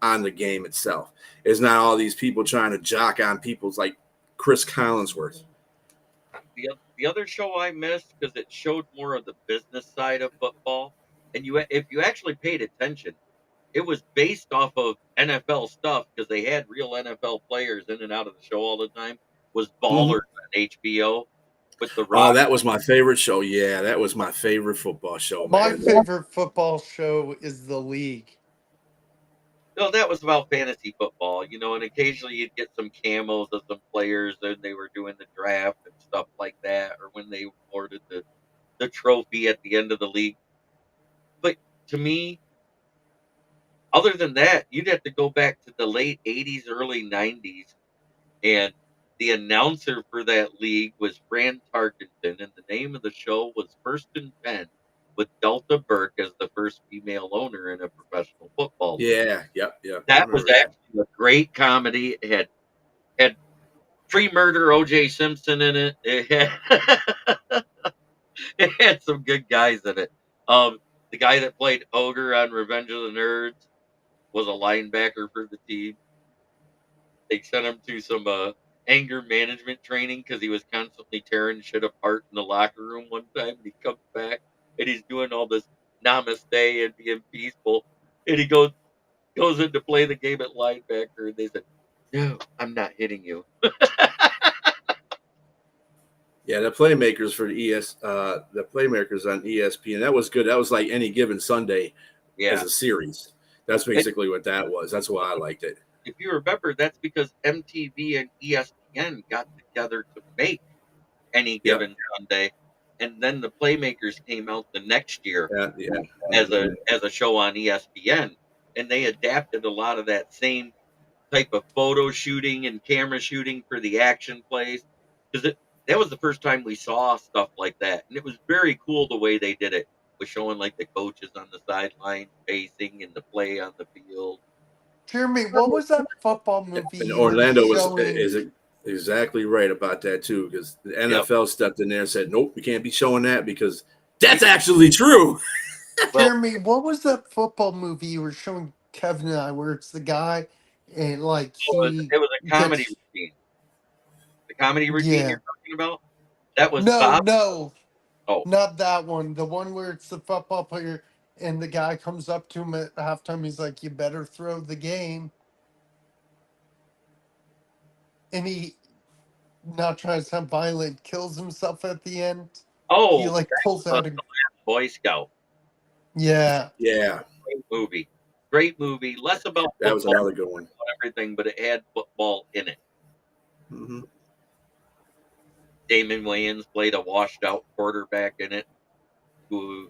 on the game itself. It's not all these people trying to jock on people's like Chris Collinsworth. The other show I missed because it showed more of the business side of football, and if you actually paid attention, it was based off of NFL stuff because they had real NFL players in and out of the show all the time. Was Ballers on HBO with The Oh, Rock? that was my favorite show. Yeah, that was my favorite football show, My man. favorite football show is The League. No, that was about fantasy football, and occasionally you'd get some camos of some players and they were doing the draft and stuff like that, or when they awarded the trophy at the end of the league. But to me, other than that, you'd have to go back to the late 80s, early 90s, and the announcer for that league was Fran Tarkenton, and the name of the show was First and 10, with Delta Burke as the first female owner in a professional football league. Yeah, yep. I That was remember that. actually a great comedy. It had pre-murder O.J. Simpson in it. It had some good guys in it. The guy that played Ogre on Revenge of the Nerds was a linebacker for the team. They sent him to some anger management training because he was constantly tearing shit apart in the locker room one time. And he comes back and he's doing all this namaste and being peaceful. And he goes in to play the game at linebacker, and they said, "No, I'm not hitting you." Yeah, the playmakers for the playmakers on ESPN. That was good. That was like Any Given Sunday Yeah. as a series. That's basically what that was. That's why I liked it. If you remember, that's because MTV and ESPN got together to make Any Given Sunday, and then the Playmakers came out the next year as a show on ESPN, and they adapted a lot of that same type of photo shooting and camera shooting for the action plays, because that was the first time we saw stuff like that, and it was very cool the way they did it, with showing like the coaches on the sideline facing and the play on the field. Jeremy, what was that football movie And you Orlando were was showing? is exactly right about that too, because the NFL stepped in there and said, "Nope, we can't be showing that because that's actually true." Jeremy, what was that football movie you were showing Kevin and I, where it's the guy and like he It was a comedy gets routine. The comedy routine you're talking about? That was no, Bob. no, Oh, not that one. The one where it's the football player and the guy comes up to him at halftime. He's like, "You better throw the game," and he, not trying to sound violent, kills himself at the end. He like pulls out a Boy Scout. yeah. Great movie. Less about football, that was another good one. Everything, but it had football in it. Mm-hmm. Damon Wayans played a washed-out quarterback in it, whose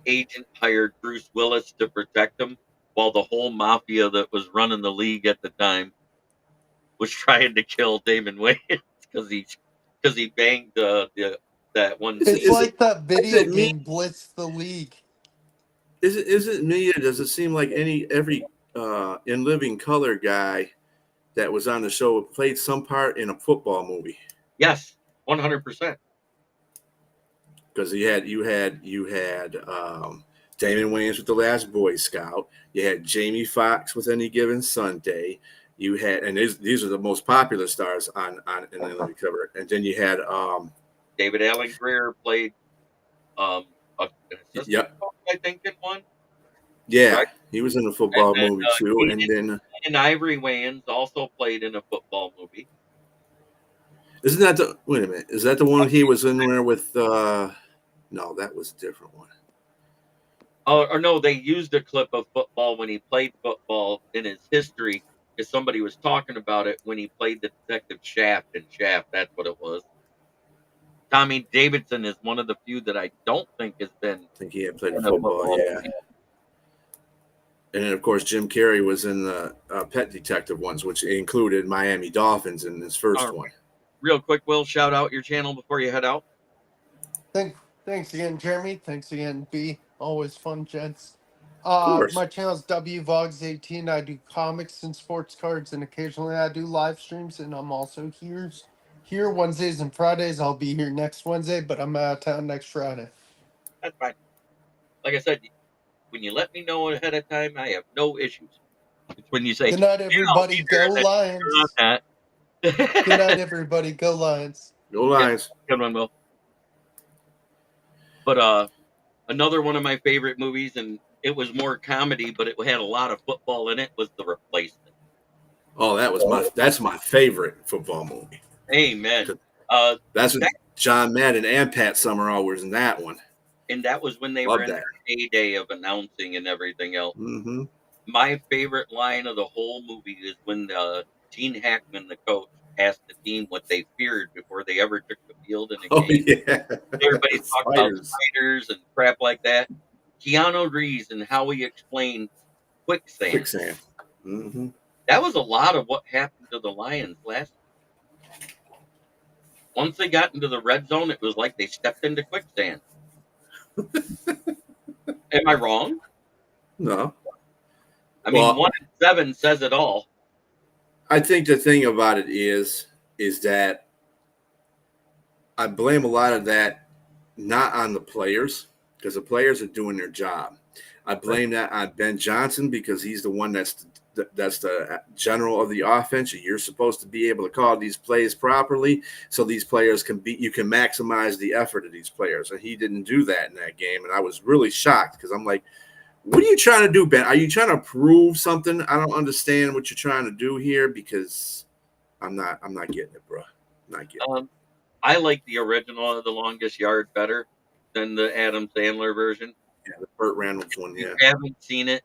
agent hired Bruce Willis to protect him, while the whole mafia that was running the league at the time was trying to kill Damon Wayans because he banged that one. It's like that video game Blitz the League. Is it me, or does it seem like every In Living Color guy that was on the show played some part in a football movie? Yes, 100%. Because you had Damon Wayans with The Last Boy Scout. You had Jamie Foxx with Any Given Sunday. You had, and these are the most popular stars on In the Living Color. And then you had David Allen Greer played an assistant coach, I think, in one. Yeah, right? He was in a football movie too. And Ivory Wayans also played in a football movie. Isn't that wait a minute? Is that the one he was in there with? No, that was a different one. Or no, they used a clip of football when he played football in his history, because somebody was talking about it when he played the Detective Shaft in Shaft. That's what it was. Tommy Davidson is one of the few that I don't think has been. I think he had played football, yeah. And then, of course, Jim Carrey was in the Pet Detective ones, which included Miami Dolphins in his first one. Real quick, Will, shout out your channel before you head out. Thanks again, Jeremy. Thanks again, B. Always fun, gents. course. My channel's WVogs18. I do comics and sports cards, and occasionally I do live streams. And I'm also here Wednesdays and Fridays. I'll be here next Wednesday, but I'm out of town next Friday. That's fine. Like I said, when you let me know ahead of time, I have no issues. It's when you say, Good night, "Yeah, I'll everybody. be there," Go and then you're on Lions. that. Good night, everybody. Go Lions. Go Lions. Good one, Will. But another one of my favorite movies, and it was more comedy, but it had a lot of football in it, was The Replacement. Oh, that's my favorite football movie. Amen. That's what John Madden and Pat Summerall was in that one. And that was when they Love were in that. their heyday of announcing and everything else. Mm-hmm. My favorite line of the whole movie is when Gene Hackman, the coach, asked the team what they feared before they ever took the field in a Oh game. yeah. Everybody talked about Spiders. spiders and crap like that. Keanu Reeves and how he explained quicksand. Quicksand. Mm-hmm. That was a lot of what happened to the Lions last year. Once they got into the red zone, it was like they stepped into quicksand. Am I wrong? No. I mean, Well, 1-7 says it all. I think the thing about it is that I blame a lot of that not on the players, because the players are doing their job. I blame that on Ben Johnson, because he's the one that's the general of the offense. You're supposed to be able to call these plays properly so these players you can maximize the effort of these players. And he didn't do that in that game. And I was really shocked, because I'm like, what are you trying to do, Ben? Are you trying to prove something? I don't understand what you're trying to do here, because I'm not getting it, bro. I'm not getting it. I like the original of The Longest Yard better than the Adam Sandler version. Yeah, the Burt Reynolds one, yeah. If you haven't seen it,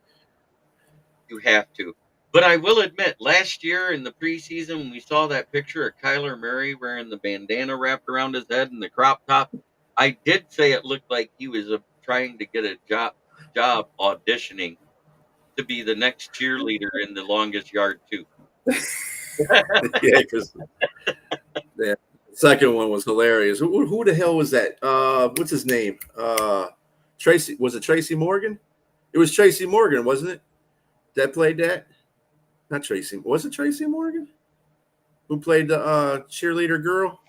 you have to. But I will admit, last year in the preseason, when we saw that picture of Kyler Murray wearing the bandana wrapped around his head and the crop top, I did say it looked like he was trying to get a job auditioning to be the next cheerleader in The Longest Yard too. Yeah, because the second one was hilarious. Who the hell was that? What's his name? Tracy. Was it Tracy Morgan? It was Tracy Morgan, wasn't it? That played that? Not Tracy. Was it Tracy Morgan who played the cheerleader girl?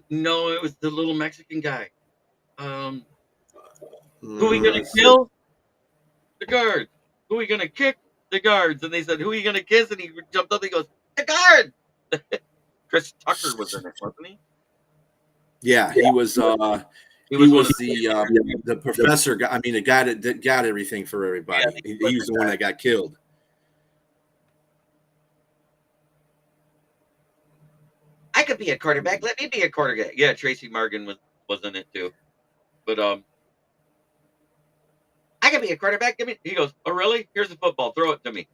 No, it was the little Mexican guy. Who are we gonna kill? The guards. Who are we gonna kick? The guards. And they said, who are you gonna kiss? And he jumped up and he goes, the guard. Chris Tucker was in it, wasn't he? Yeah, he was. He was the professor guy. I mean, the guy that got everything for everybody. Yeah, he was the one that got killed. I could be a quarterback. Let me be a quarterback. Yeah, Tracy Morgan was in it too. But I could be a quarterback. Give me. He goes, oh really? Here's a football. Throw it to me.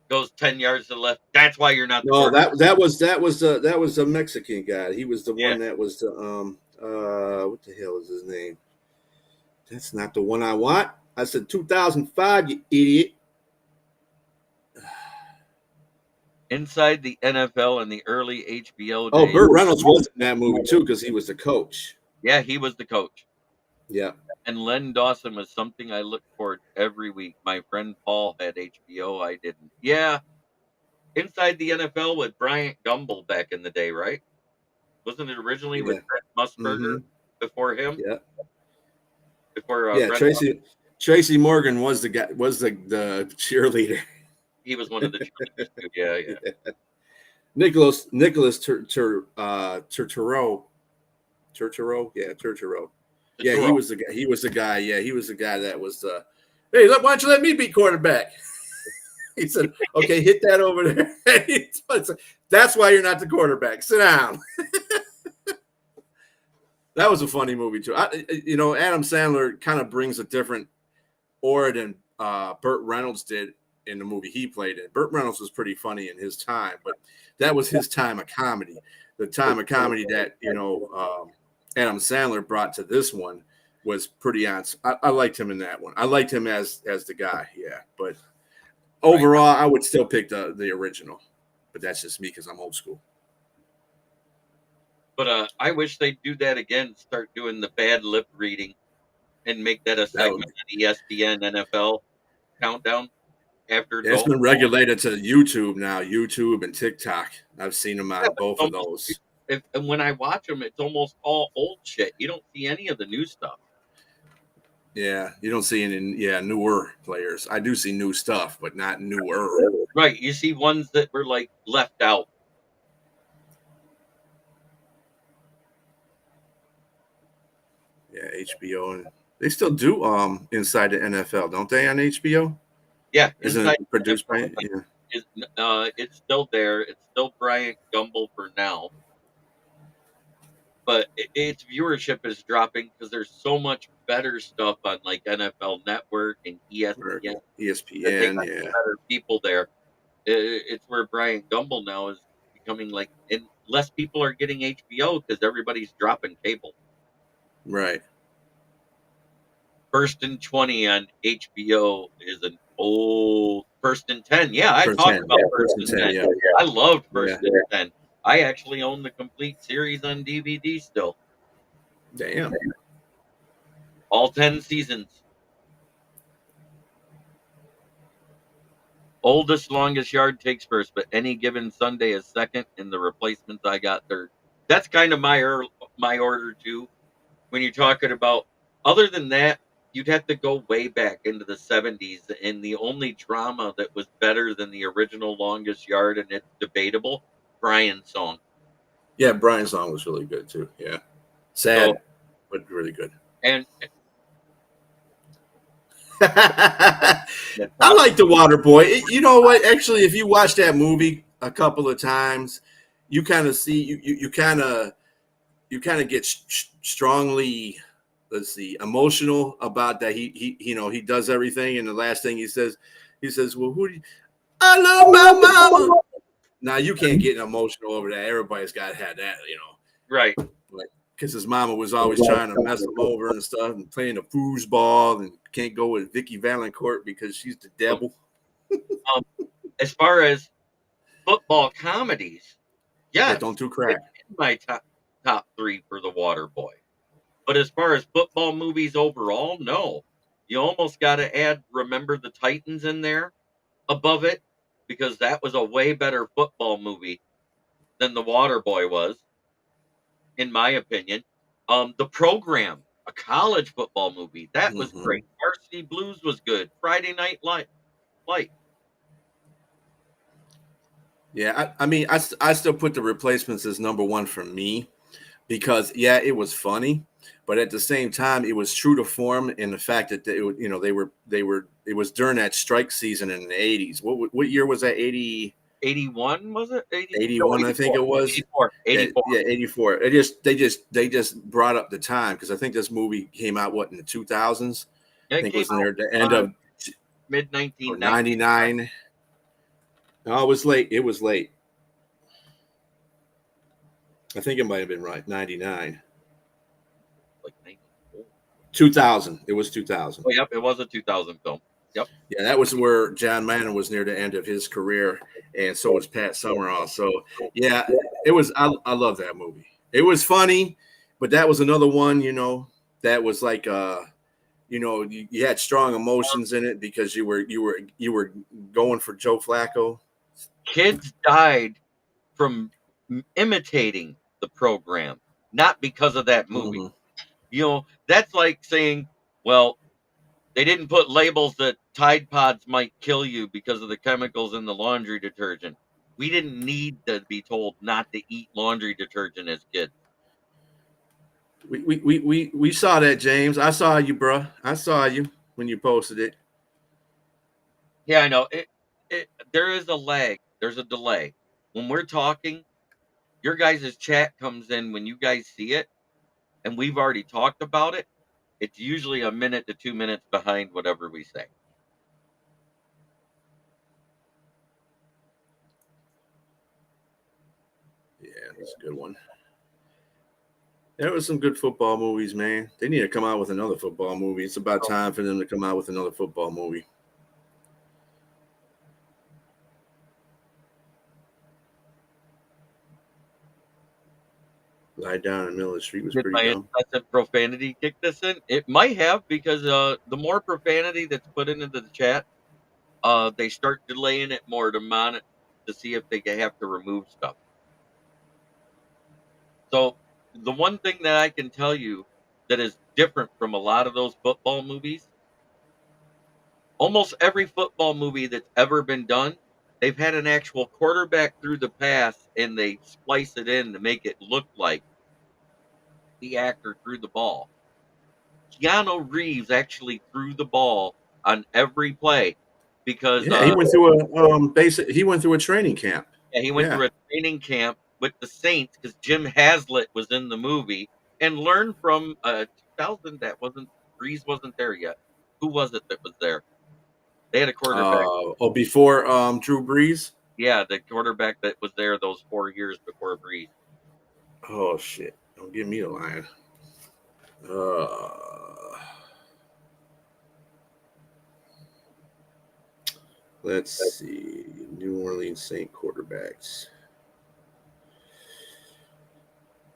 Goes 10 yards to the left. That's why you're not. No, that was the Mexican guy. He was the one that was the what the hell is his name? That's not the one I want. I said 2005, you idiot. Inside the NFL in the early HBO days. Oh, Burt Reynolds was in that movie too, because he was the coach. Yeah, he was the coach. Yeah. And Len Dawson was something I looked for every week. My friend Paul had HBO. I didn't. Yeah. Inside the NFL with Bryant Gumbel back in the day, right? Wasn't it originally with Brett Musburger before him? Yeah. Before Tracy Morgan was the guy, was the cheerleader. He was one of the cheerleaders too. Yeah. Nicholas Turturro. Yeah, Turturro. Yeah, he was the guy. He was the guy. Yeah, he was the guy that was. Hey, why don't you let me be quarterback? He said, "Okay, hit that over there." That's why you're not the quarterback. Sit down. That was a funny movie too. Adam Sandler kind of brings a different aura than Burt Reynolds did in the movie he played in. Burt Reynolds was pretty funny in his time, but that was his time of comedy. The time of comedy that Adam Sandler brought to this one was pretty on. I liked him in that one. I liked him as the guy, yeah. But overall, I would still pick the original. But that's just me because I'm old school. But I wish they'd do that again. Start doing the bad lip reading, and make that a segment of ESPN NFL. countdown after It's been regulated to YouTube and TikTok. I've seen them on both of those. And when I watch them, it's almost all old shit. You don't see any of the new stuff. Yeah, you don't see any newer players. I do see new stuff, but not newer. Right. You see ones that were like left out. Yeah, HBO, and they still do Inside the NFL, don't they, on HBO? Yeah, Isn't it produced by? Yeah. It's still there. It's still Bryant Gumbel for now. But its viewership is dropping because there's so much better stuff on like NFL Network and ESPN. ESPN, yeah. Better people there. It's where Bryant Gumbel now is becoming like, and less people are getting HBO because everybody's dropping cable. Right. First and 20 on HBO is an old First and 10. Yeah, I talked about First and 10. Yeah. I loved First and 10. I actually own the complete series on DVD still. Damn. All 10 seasons. Oldest, longest yard takes first, but any given Sunday is second, and the replacements I got third. That's kind of my order too. When you're talking about, other than that, you'd have to go way back into the 70s, and the only drama that was better than the original Longest Yard, and it's debatable, Brian's Song. Yeah, Brian's Song was really good too. Yeah, sad, but really good. And I like The Water Boy. You know what? Actually, if you watch that movie a couple of times, you kind of see you kind of get strongly, let's see, emotional about that. He does everything, and the last thing he says, "Well, I love my mama." Now you can't get emotional over that. Everybody's got to have that, right? Like, because his mama was always trying to mess him over and stuff, and playing the foosball, and can't go with Vicky Valancourt because she's the devil. As far as football comedies, yeah, don't do crack. My top three for The Water Boy. But as far as football movies overall, no. You almost got to add Remember the Titans in there above it, because that was a way better football movie than The Water Boy was, in my opinion. The Program, a college football movie, that was great. Varsity Blues was good. Friday Night Light. Yeah, I mean, I still put The Replacements as number one for me, because it was funny, but at the same time it was true to form in the fact that it was during that strike season in the 80s. What year was that? 81 was it? 81, I think it was. 84. Yeah, 84. They just brought up the time, because I think this movie came out in the 2000s. Yeah, I think it was near the end of mid 1999. No, it was late. I think it might have been right. 99. Like 94. 2000. It was 2000. Oh, yep. It was a 2000 film. Yep. Yeah, that was where John Madden was near the end of his career, and so was Pat Summerall. So, yeah, it was. I love that movie. It was funny, but that was another one, that was like, you had strong emotions in it because you were going for Joe Flacco. Kids died from imitating the Program, not because of that movie. That's like saying, well, they didn't put labels that Tide Pods might kill you because of the chemicals in the laundry detergent. We didn't need to be told not to eat laundry detergent as kids. We saw that, James. I saw you, bro. I saw you when you posted it. Yeah, I know. There is a lag. There's a delay. When we're talking, your guys' chat comes in when you guys see it, and we've already talked about it. It's usually a minute to 2 minutes behind whatever we say. Yeah, that's a good one. There was some good football movies, man. They need to come out with another football movie. It's about time for them to come out with another football movie. Lie Down in the Middle of the Street was pretty dumb. Excessive profanity kick this in? It might have, because the more profanity that's put into the chat, they start delaying it more to see if they have to remove stuff. So the one thing that I can tell you that is different from a lot of those football movies, almost every football movie that's ever been done, they've had an actual quarterback through the pass and they splice it in to make it look like the actor threw the ball. Keanu Reeves actually threw the ball on every play because Yeah, he went through a training camp. he went Yeah. through a training camp with the Saints because Jim Haslett was in the movie and learned from 2000. That wasn't Breeze wasn't there yet. Who was it that was there? They had a quarterback. Before Drew Brees. Yeah, the quarterback that was there those 4 years before Breeze. Oh shit! Don't give me a line. Let's see. New Orleans Saint quarterbacks.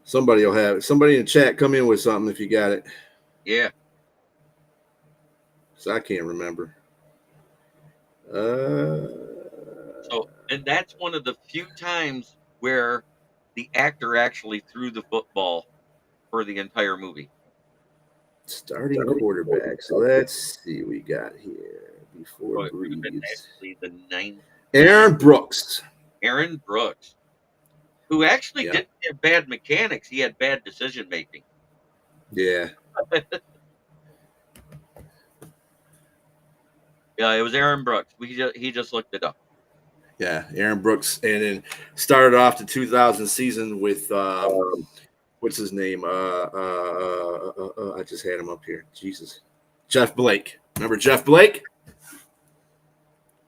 Somebody in the chat come in with something if you got it. Yeah. So I can't remember. So, and that's one of the few times where the actor actually threw the football for the entire movie. Starting quarterbacks. Let's see what we got here before So it would have been Breeze. actually the ninth. Aaron Brooks. Aaron Brooks, who actually Yeah. didn't have bad mechanics. He had bad decision making. Yeah. Yeah, it was Aaron Brooks. He just looked it up. Yeah, Aaron Brooks, and then started off the 2000 season with what's his name? I just had him up here. Jesus, Jeff Blake. Remember Jeff Blake?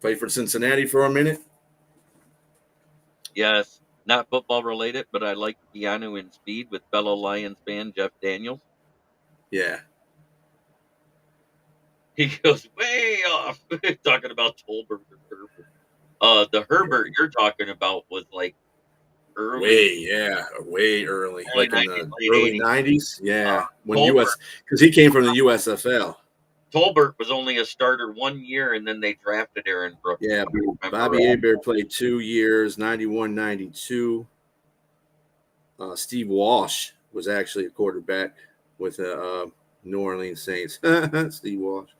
Played for Cincinnati for a minute. Yes, not football related, but I like Keanu in Speed with fellow Lions fan Jeff Daniels. Yeah. He goes way off talking about Tolbert or Herbert. The Herbert you're talking about was like way early, like in the early 90s. Yeah, when Tolbert. because he came from the USFL. Tolbert was only a starter 1 year, and then they drafted Aaron Brooks. Yeah, Bobby Hebert played 2 years, 91, 92. Steve Walsh was actually a quarterback with the New Orleans Saints. Steve Walsh.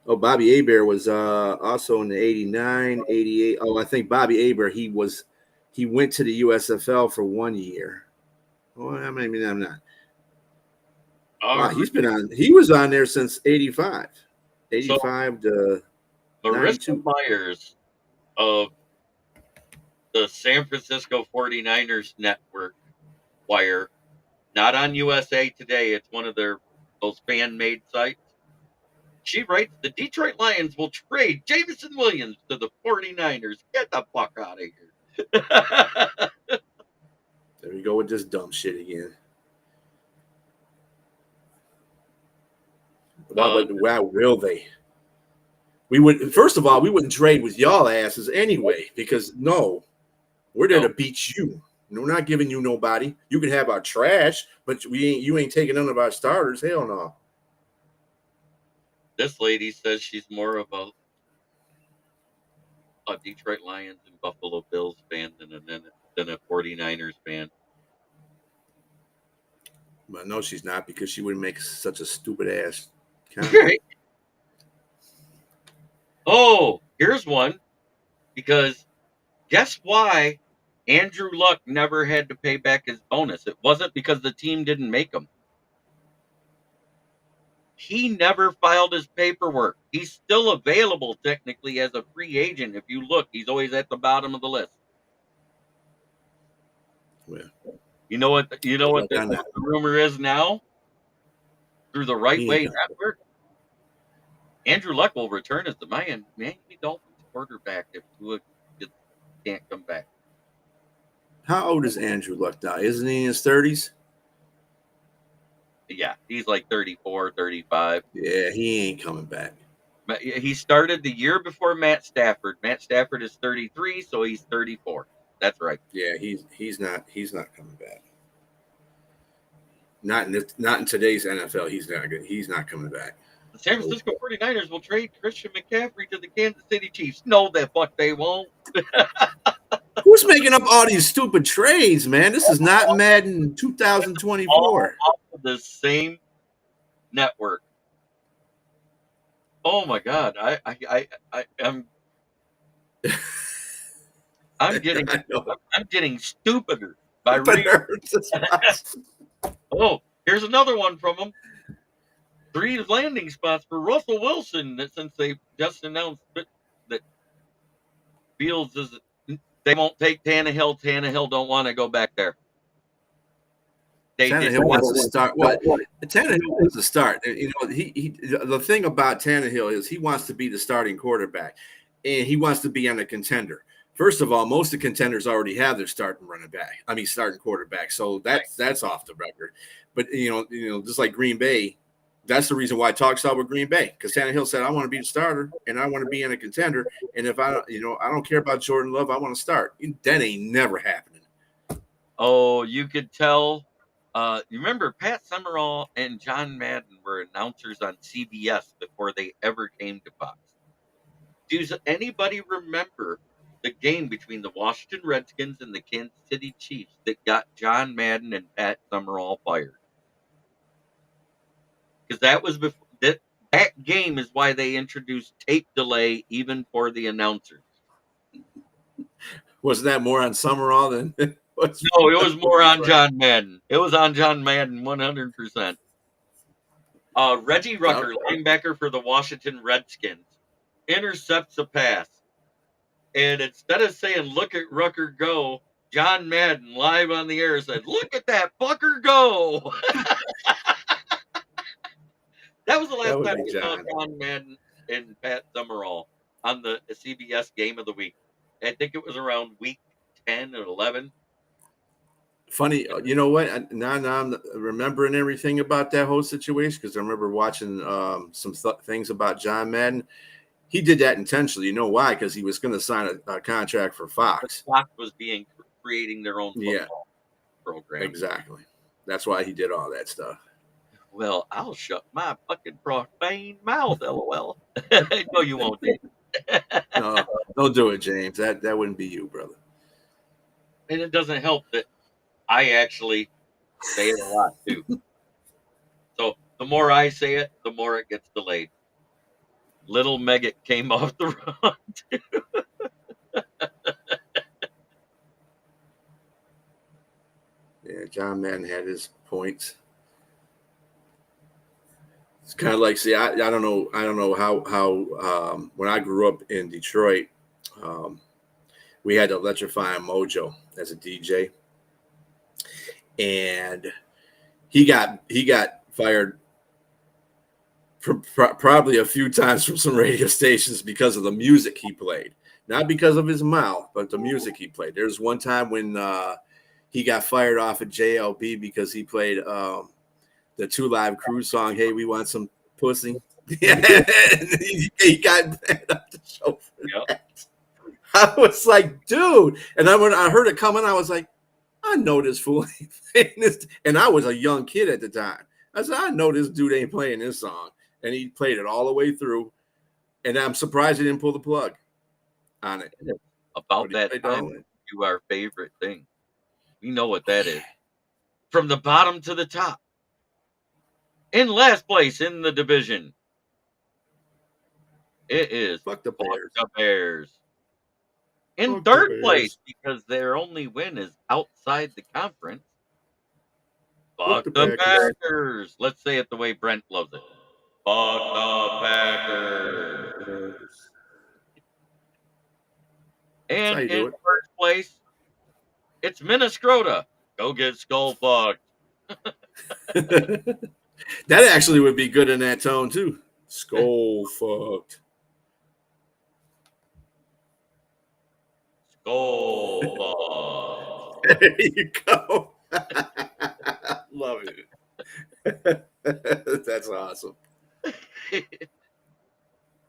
Oh, Bobby Hebert was also in the 89, 88. Oh, I think Bobby Hebert, he went to the USFL for 1 year. Oh, I mean, I'm not. Wow, he was on there since 85. 85 to Marissa 92. Myers of the San Francisco 49ers network wire, not on USA Today, it's one of those fan-made sites. She writes, the Detroit Lions will trade Jameson Williams to the 49ers. Get the fuck out of here. There we go with this dumb shit again. Wow, will they? We would, first of all, we wouldn't trade with y'all asses anyway, because no, we're there to beat you. We're not giving you nobody. You can have our trash, but you ain't taking none of our starters. Hell no. This lady says she's more of a Detroit Lions and Buffalo Bills fan than a 49ers fan. But no, she's not, because she wouldn't make such a stupid ass comment. Oh, here's one. Because guess why Andrew Luck never had to pay back his bonus? It wasn't because the team didn't make him. He never filed his paperwork. He's still available technically as a free agent. If you look, he's always at the bottom of the list. Well, you know what the rumor is now? Through the Right Way Network, Andrew Luck will return as the Miami Dolphins quarterback if Tua can't come back. How old is Andrew Luck now? Isn't he in his 30s? Yeah, he's like 34, 35. Yeah, he ain't coming back. He started the year before Matt Stafford. Matt Stafford is 33, so he's 34. That's right. Yeah, he's not coming back. Not in today's NFL. He's not good. He's not coming back. The San Francisco 49ers will trade Christian McCaffrey to the Kansas City Chiefs. No, the fuck they won't. Who's making up all these stupid trades, man? This is not Madden All 2024. off of the same network. Oh my God, I'm getting I know. I'm getting stupider by But reading. Oh, here's another one from them. 3 landing spots for Russell Wilson since they just announced that Fields is. They won't take Tannehill. Tannehill don't want to go back there. Tannehill wants to start. Well, Tannehill wants to start. You know, the thing about Tannehill is he wants to be the starting quarterback, and he wants to be on a contender. First of all, most of the contenders already have their starting quarterback. So that's off the record. But you know, just like Green Bay, that's the reason why talks out with Green Bay, because Tannehill said, "I want to be the starter and I want to be in a contender. And if I don't care about Jordan Love, I want to start." That ain't never happening. Oh, you could tell. You remember Pat Summerall and John Madden were announcers on CBS before they ever came to Fox. Does anybody remember the game between the Washington Redskins and the Kansas City Chiefs that got John Madden and Pat Summerall fired? Because that was before that game is why they introduced tape delay even for the announcers. Wasn't that more on Summerall than? No, it was more on John Madden. It was on John Madden 100%. Reggie Rucker, linebacker for the Washington Redskins, intercepts a pass. And instead of saying, "Look at Rucker go," John Madden, live on the air, said, "Look at that fucker go." That was the last time we saw John Madden and Pat Summerall on the CBS Game of the Week. I think it was around week 10 or 11. Funny, you know what? Now I'm remembering everything about that whole situation, because I remember watching some things about John Madden. He did that intentionally. You know why? Because he was going to sign a contract for Fox. Fox was creating their own football program. Exactly. That's why he did all that stuff. Well, I'll shut my fucking profane mouth, LOL. No, you won't, Dave. No, don't do it, James. That wouldn't be you, brother. And it doesn't help that I actually say it a lot, too. So the more I say it, the more it gets delayed. Little Meggett came off the run, too. Yeah, John Madden had his points. It's kind of like, see, I don't know how when I grew up in Detroit, we had Electrifying Mojo as a DJ, and he got fired probably a few times from some radio stations because of the music he played, not because of his mouth, but the music he played. There's one time when he got fired off at JLB because he played the 2 Live Crew song, "Hey, We Want Some Pussy." Yeah, he got banned off the show for that. I was like, dude. And when I heard it coming, I was like, I know this fool ain't playing this. And I was a young kid at the time. I said, I know this dude ain't playing this song. And he played it all the way through. And I'm surprised he didn't pull the plug on it. About that time, do our favorite thing. You know what that is. From the bottom to the top. In last place in the division, it is Fuck the Bears. The Bears. In third place, because their only win is outside the conference. Fuck the Packers. Let's say it the way Brent loves it. Fuck the Packers. And in first place, it's Minnesota. Go get skull fucked. That actually would be good in that tone too. Skull fucked. Skull fucked. There you go. Love it. That's awesome.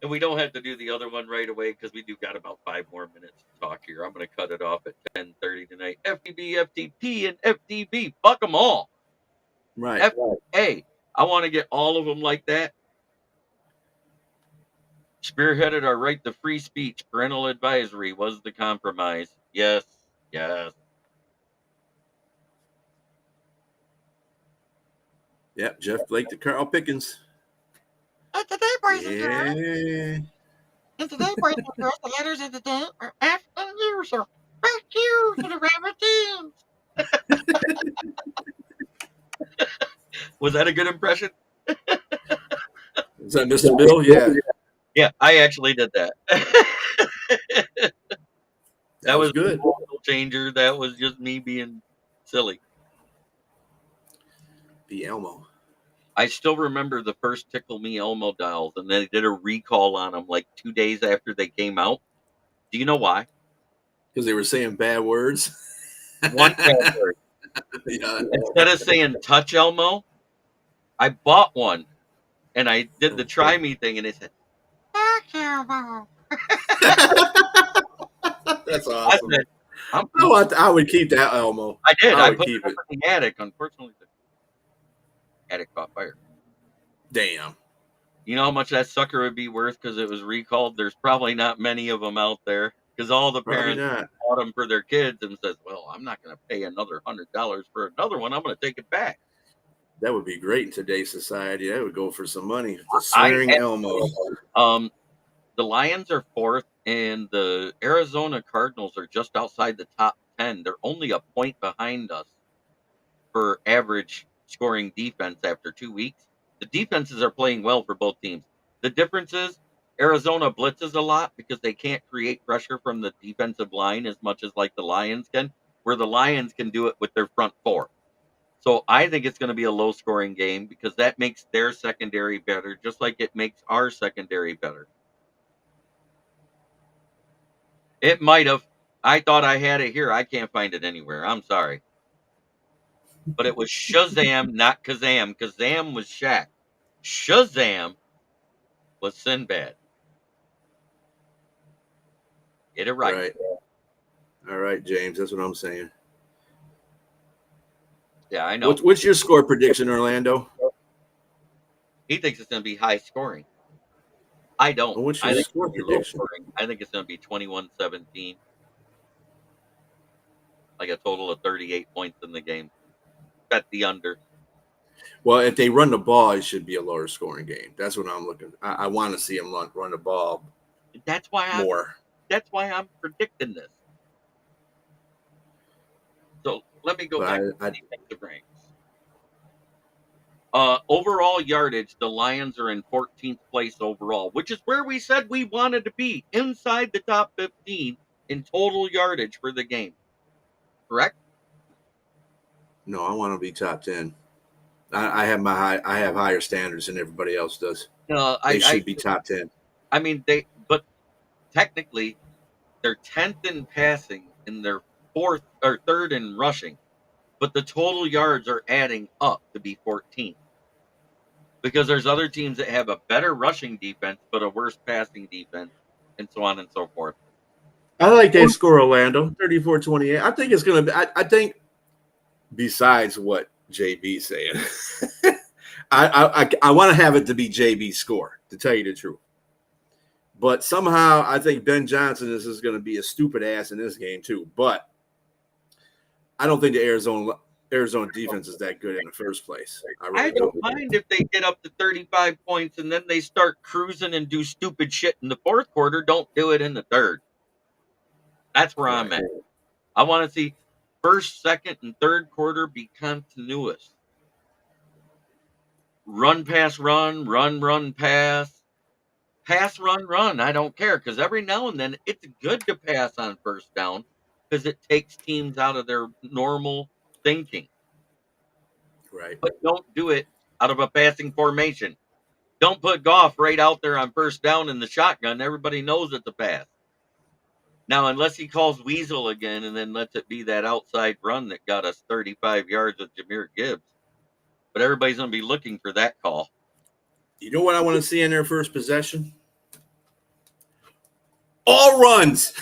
And we don't have to do the other one right away because we do got about 5 more minutes to talk here. I'm going to cut it off at 10:30 tonight. FTB, FTP, and FTB. Fuck them all. Right. Hey, I want to get all of them like that. Spearheaded our right to free speech. Parental advisory was the compromise. Yes, yes. Yep, Jeff Blake to Carl Pickens. And today, boys and girls, Yeah. and today, boys and girls, the letters of the day are F and U. So back you to the Rabbit teams. Was that a good impression? Is that Mr. Bill? Yeah. Yeah, I actually did that. That was good. No changer. That was just me being silly. Be Elmo. I still remember the first Tickle Me Elmo dolls, and they did a recall on them like 2 days after they came out. Do you know why? Because they were saying bad words. One bad word. Yeah. Instead of saying touch Elmo, I bought one, and I did the try me thing, and it said, Back Elmo. That's I awesome. said, I would keep that Elmo. I did. I I would put keep it up in the attic. Unfortunately, the attic caught fire. Damn. You know how much that sucker would be worth because it was recalled? There's probably not many of them out there because all the Probably parents not. bought them for their kids and says, well, I'm not going to pay another $100 for another one. I'm going to take it back. That would be great in today's society. That would go for some money. The swearing Elmo. The Lions are 4th, and the Arizona Cardinals are just outside the top 10. They're only a point behind us for average scoring defense after 2 weeks. The defenses are playing well for both teams. The difference is Arizona blitzes a lot because they can't create pressure from the defensive line as much as like the Lions can, where the Lions can do it with their front four. So I think it's going to be a low scoring game because that makes their secondary better, just like it makes our secondary better. It might have. I thought I had it here. I can't find it anywhere. I'm sorry. But it was Shazam, not Kazam. Kazam was Shaq. Shazam was Sinbad. Get it right. Right. All right, James. That's what I'm saying. Yeah, I know. What's your score prediction, Orlando? He thinks it's going to be high scoring. I don't. Well, what's I your think score it's gonna be low prediction? scoring. I think it's going to be 21-17. Like a total of 38 points in the game. Bet the under. Well, if they run the ball, it should be a lower scoring game. That's what I'm looking. I want to see them run the ball That's why more. That's why I'm predicting this. So let me go But back to the defensive ranks. Overall yardage, the Lions are in 14th place overall, which is where we said we wanted to be, inside the top 15 in total yardage for the game. Correct? No, I want to be top 10. I have higher standards than everybody else does. They should be top 10. I mean, but technically, they're 10th in passing and they're 4th or 3rd in rushing, but the total yards are adding up to be 14th. Because there's other teams that have a better rushing defense, but a worse passing defense, and so on and so forth. I like that score, Orlando, 34-28. I think it's going to be, I think, besides what JB's saying, I want to have it to be JB's score, to tell you the truth. But somehow I think Ben Johnson is going to be a stupid ass in this game too. But I don't think the Arizona defense is that good in the first place. I don't mind if they get up to 35 points and then they start cruising and do stupid shit in the fourth quarter. Don't do it in the third. That's where I'm at. I want to see first, second, and third quarter be continuous. Run, pass, run, pass. Pass, run. I don't care because every now and then it's good to pass on first down because it takes teams out of their normal thinking. Right. But don't do it out of a passing formation. Don't put Goff right out there on first down in the shotgun. Everybody knows it's a pass. Now, unless he calls Weasel again and then lets it be that outside run that got us 35 yards with Jahmyr Gibbs. But everybody's going to be looking for that call. You know what I want to see in their first possession? All runs.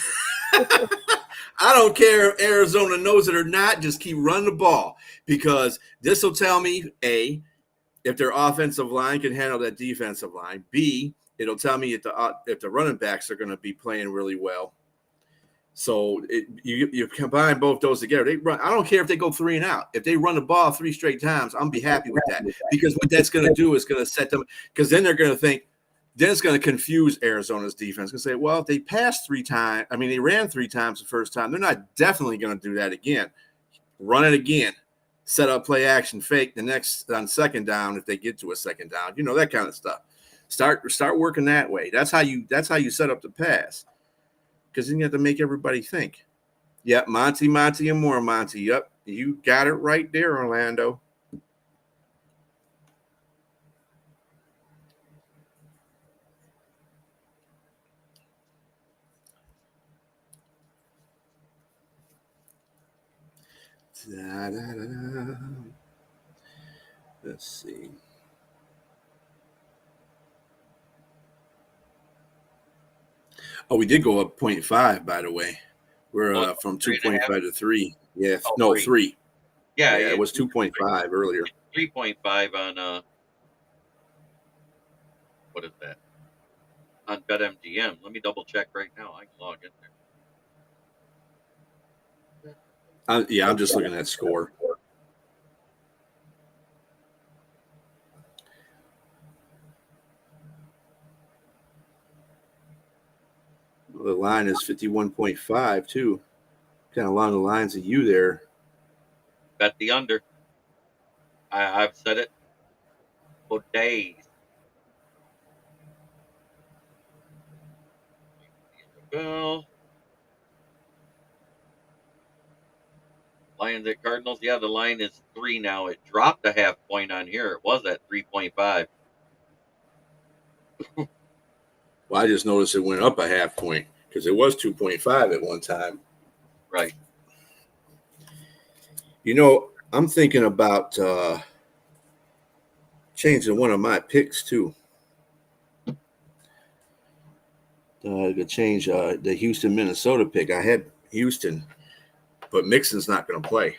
I don't care if Arizona knows it or not. Just keep running the ball because this will tell me, A, if their offensive line can handle that defensive line. B, it'll tell me if the running backs are going to be playing really well. So you combine both those together. They run. I don't care if they go 3 and out. If they run the ball 3 straight times, I'm be happy with that, because what that's going to do is going to set them. Because then they're going to think. Then it's going to confuse Arizona's defense. Going to say, well, if they passed 3 times. I mean, they ran 3 times the first time. They're not definitely going to do that again. Run it again. Set up play action fake the next on second down if they get to a second down. You know, that kind of stuff. Start working that way. That's how you set up the pass. Because then you have to make everybody think. Yep, Monty, and more Monty. Yep, you got it right there, Orlando. Da-da-da-da. Let's see. Oh, we did go up 0.5, by the way. We're from 2.5 to 3. Yeah, Oh, no, 3. 3. Yeah, It was 2.5 earlier. 3.5 on what is that? On BetMGM. Let me double check right now. I can log in there. Yeah, I'm just looking at score. The line is 51.5 too. Kind of along the lines of you there. Bet the under. I've said it for days. Well, Lions at Cardinals. Yeah, the line is 3 now. It dropped a half point on here. It was at 3.5. Well, I just noticed it went up a half point because it was 2.5 at one time. Right. You know, I'm thinking about changing one of my picks too. To change the Houston, Minnesota pick. I had Houston, but Mixon's not going to play.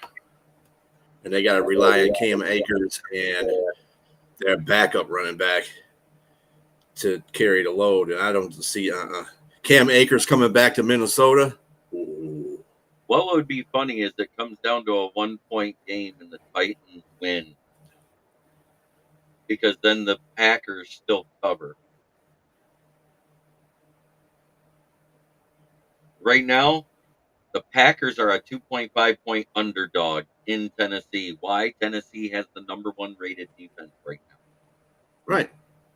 And they got to rely on Cam Akers and their backup running back to carry the load. And I don't see Cam Akers coming back to Minnesota. Ooh. What would be funny is it comes down to a 1-point game and the Titans win. Because then the Packers still cover. Right now, the Packers are a 2.5 point underdog in Tennessee. Why? Tennessee has the number 1 rated defense right now. Right.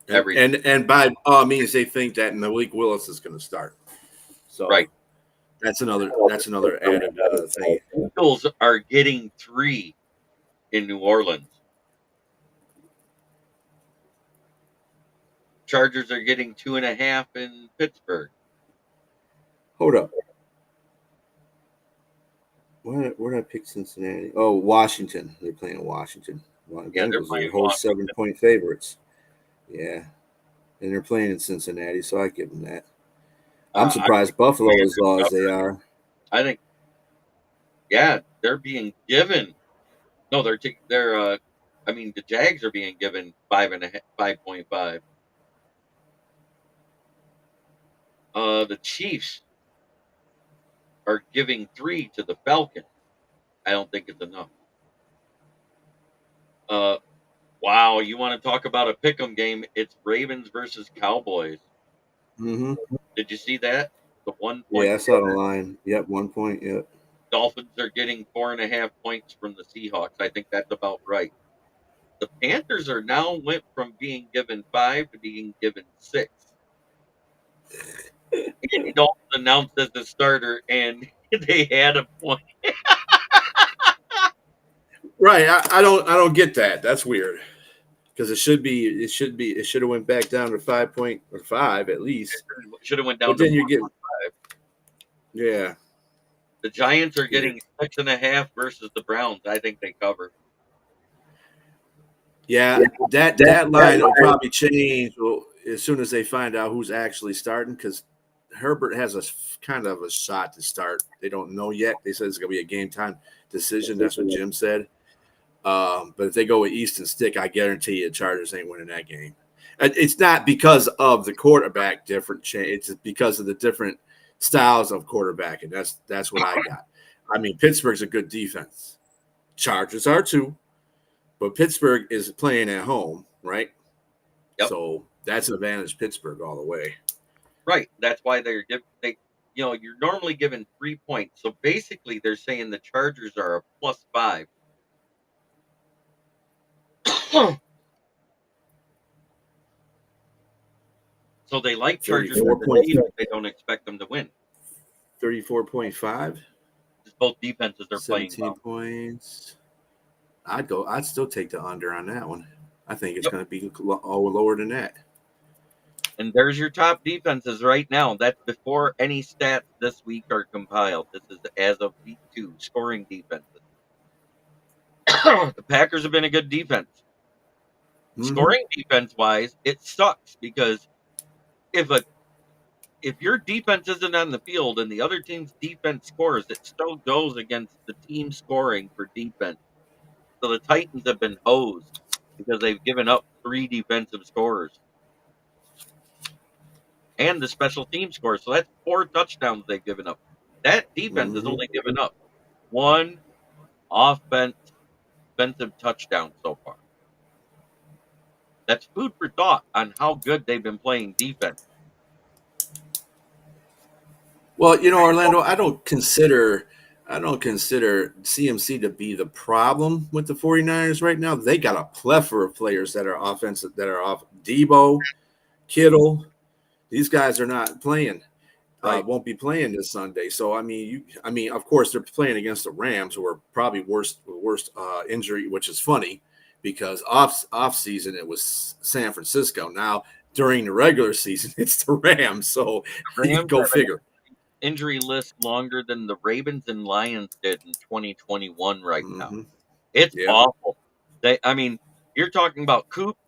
Everything. And by all means, they think that Malik Willis is going to start. So Right. That's another added thing. Eagles are getting 3 in New Orleans. Chargers are getting 2.5 in Pittsburgh. Hold up. Where did I pick Cincinnati? Oh, Washington. They're playing Washington. Yeah, they're Bengals playing are whole Washington. 7-point favorites. Yeah. And they're playing in Cincinnati, so I give them that. I'm surprised Buffalo as low as they are. I think, yeah, they're being given. No, the Jags are being given 5.5. The Chiefs are giving 3 to the Falcons. I don't think it's enough. Wow, you want to talk about a pick'em game? It's Ravens versus Cowboys. Mm-hmm. Did you see that? The 1 point. Yeah, I saw the line. Yep, 1 point. Yep. Dolphins are getting 4.5 points from the Seahawks. I think that's about right. The Panthers are now went from being given 5 to being given 6. Andy Dalton announced as the starter, and they had a point. Right. I don't get that. That's weird. Because it should have went back down to 5.5 at least. Should have went down. But then to you get 5. Yeah. The Giants are getting 6.5 versus the Browns. I think they cover. Yeah, that line will probably change as soon as they find out who's actually starting, because Herbert has a kind of a shot to start. They don't know yet. They said it's going to be a game time decision. That's what Jim said. But if they go with Easton Stick, I guarantee you the Chargers ain't winning that game. It's not because of the quarterback different change. It's just because of the different styles of quarterback, and that's what I got. I mean, Pittsburgh's a good defense. Chargers are too, but Pittsburgh is playing at home, right? Yep. So that's an advantage Pittsburgh all the way. Right. That's why they're you're normally given 3 points. So basically, they're saying the Chargers are a +5. So they like Chargers. 34 They don't expect them to win. 34.5. Both defenses are playing 17 well. points. I'd still take the under on that one. I think it's going to be lower than that. And there's your top defenses right now. That's before any stats this week are compiled. This is as of week 2, scoring defenses. The Packers have been a good defense. Mhm. Scoring defense-wise, it sucks because if your defense isn't on the field and the other team's defense scores, it still goes against the team scoring for defense. So the Titans have been hosed because they've given up 3 defensive scorers. And the special team score. So that's 4 touchdowns they've given up. That defense has only given up 1 offensive touchdown so far. That's food for thought on how good they've been playing defense. Well, Orlando, I don't consider CMC to be the problem with the 49ers right now. They got a plethora of players that are offensive, that are off. Debo, Kittle, these guys are not playing. Right. Won't be playing this Sunday. So of course, they're playing against the Rams, who are probably worst injury, which is funny because off season it was San Francisco. Now during the regular season, it's the Rams. So Rams go have figure. Injury list longer than the Ravens and Lions did in 2021 right now. Mhm. It's Yeah. awful. You're talking about Kupp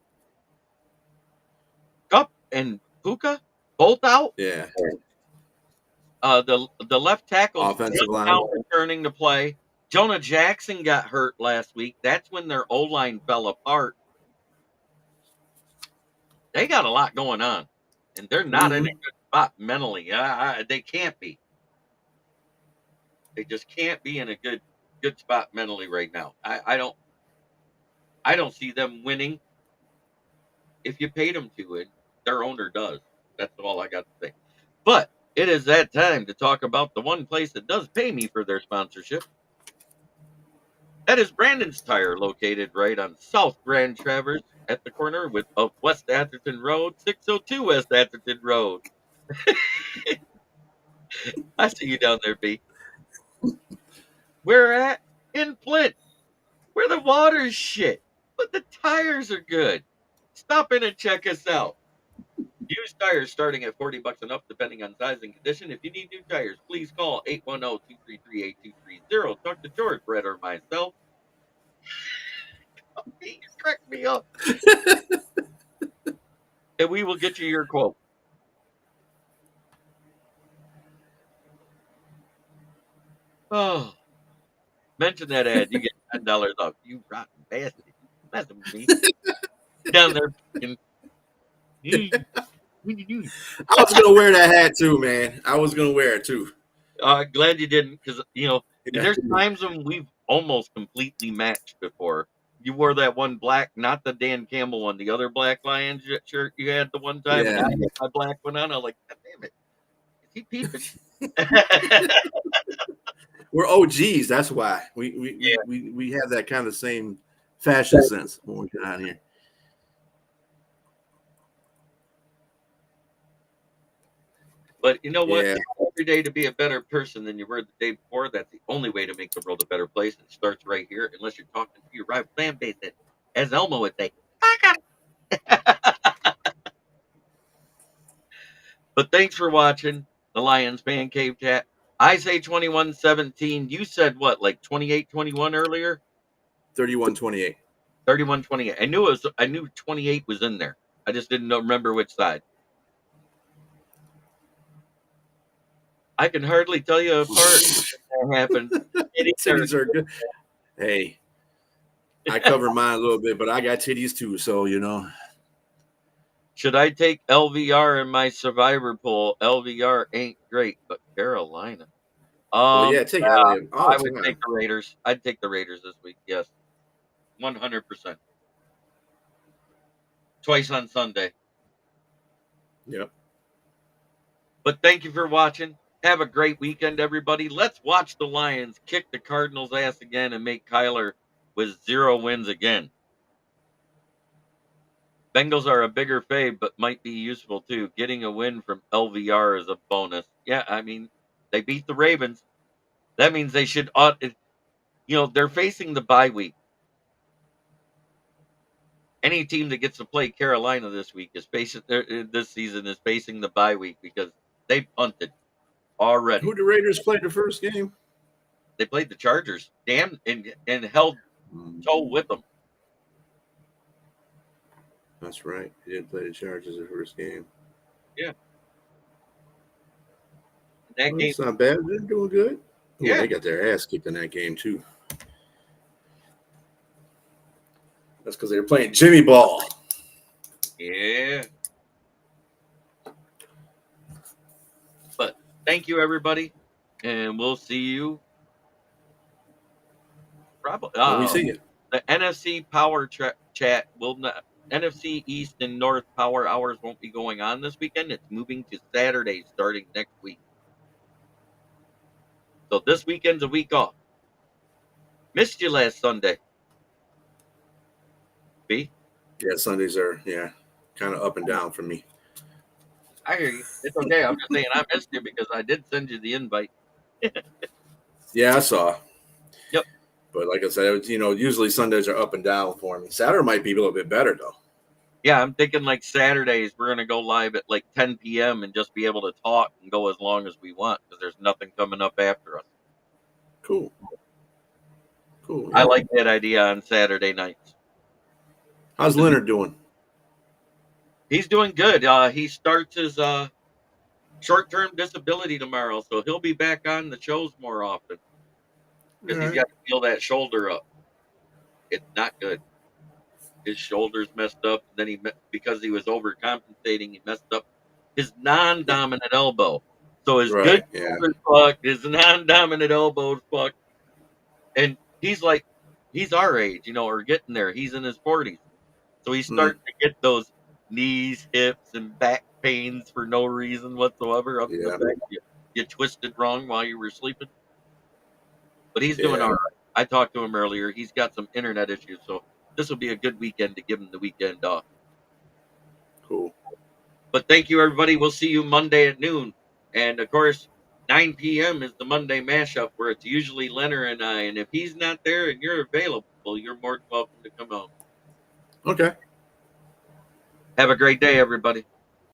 and Puka both out. Yeah. The left tackle Offensive line. now returning to play. Jonah Jackson got hurt last week. That's when their O-line fell apart. They got a lot going on, and they're not in a good spot mentally. They can't be. They just can't be in a good spot mentally right now. I don't see them winning. If you paid them to it, their owner does. That's all I got to say. But it is that time to talk about the one place that does pay me for their sponsorship. That is Brandon's Tire, located right on South Grand Traverse at the corner of West Atherton Road, 602 West Atherton Road. I see you down there, B. We're at in Flint, where the water's shit, but the tires are good. Stop in and check us out. Used tires starting at $40 and up, depending on size and condition. If you need new tires, please call 810-233-8230. Talk to George, Brett, or myself. He cracked me up. And we will get you your quote. Oh, mention that ad. You get $10 off. You rotten bastard. That's me. Down there. What you doing? I was gonna wear that hat too, man. I was gonna wear it too. Glad you didn't, because there's times when we've almost completely matched before. You wore that one black, not the Dan Campbell one, the other Black Lions shirt you had the one time. Yeah. And I had my black one on. I was like, God damn it. Is he peeping? We're OGs. That's why we have that kind of same fashion sense when we get out here. But you know what? Yeah. Every day to be a better person than you were the day before. That's the only way to make the world a better place. It starts right here, unless you're talking to your rival fan base. That, as Elmo would say, But thanks for watching the Lions Fan Cave Chat. I say 21-17. You said what, like 28-21 earlier? 31-28. 31-28. I knew 28 was in there. I just didn't remember which side. I can hardly tell you apart what happened. Titties are good. Hey, I cover mine a little bit, but I got titties too, so Should I take LVR in my survivor pool? LVR ain't great, but Carolina. Well, yeah, take Elliott all I the would take time. the Raiders. I'd take the Raiders this week. Yes, 100%. Twice on Sunday. Yep. But thank you for watching. Have a great weekend, everybody. Let's watch the Lions kick the Cardinals' ass again and make Kyler with 0 wins again. Bengals are a bigger fave, but might be useful too. Getting a win from LVR is a bonus. Yeah, I mean, they beat the Ravens. That means they should, they're facing the bye week. Any team that gets to play Carolina this week is facing this season is facing the bye week because they punted already. Who the Raiders played the first game? They played the Chargers, damn, and held toe with them. That's right. He did play the Chargers the first game. Yeah. That Well, game, it's not bad. They're doing good. Ooh, Yeah. They got their ass kicked in that game, too. That's because they were playing Jimmy Ball. yeah. But thank you, everybody, and we'll see you. Probably. Let me see you. The NFC Power Chat will not. NFC East and North Power Hours won't be going on this weekend. It's moving to Saturday starting next week. So this weekend's a week off. Missed you last Sunday. B? Yeah, Sundays are, kind of up and down for me. I hear you. It's okay. I'm just saying I missed you because I did send you the invite. Yeah, I saw. Yep. But like I said, usually Sundays are up and down for me. Saturday might be a little bit better, though. Yeah, I'm thinking like Saturdays, we're going to go live at like 10 p.m. and just be able to talk and go as long as we want because there's nothing coming up after us. Cool. I like that idea on Saturday nights. How's Leonard doing? He's doing good. He starts his short-term disability tomorrow, so he'll be back on the shows more often because he's got to feel that shoulder up. It's not good. His shoulder's messed up. Then because he was overcompensating, he messed up his non-dominant elbow. So his good shoulder's fucked, his non-dominant elbow's fucked, and he's our age, or getting there. He's in his 40s, so he's starting to get those knees, hips, and back pains for no reason whatsoever. Up to the fact you twisted wrong while you were sleeping. But he's doing all right. I talked to him earlier. He's got some internet issues, so this will be a good weekend to give him the weekend off. Cool. But thank you, everybody. We'll see you Monday at noon. And, of course, 9 p.m. is the Monday mashup where it's usually Leonard and I. And if he's not there and you're available, you're more than welcome to come on. Okay. Have a great day, everybody.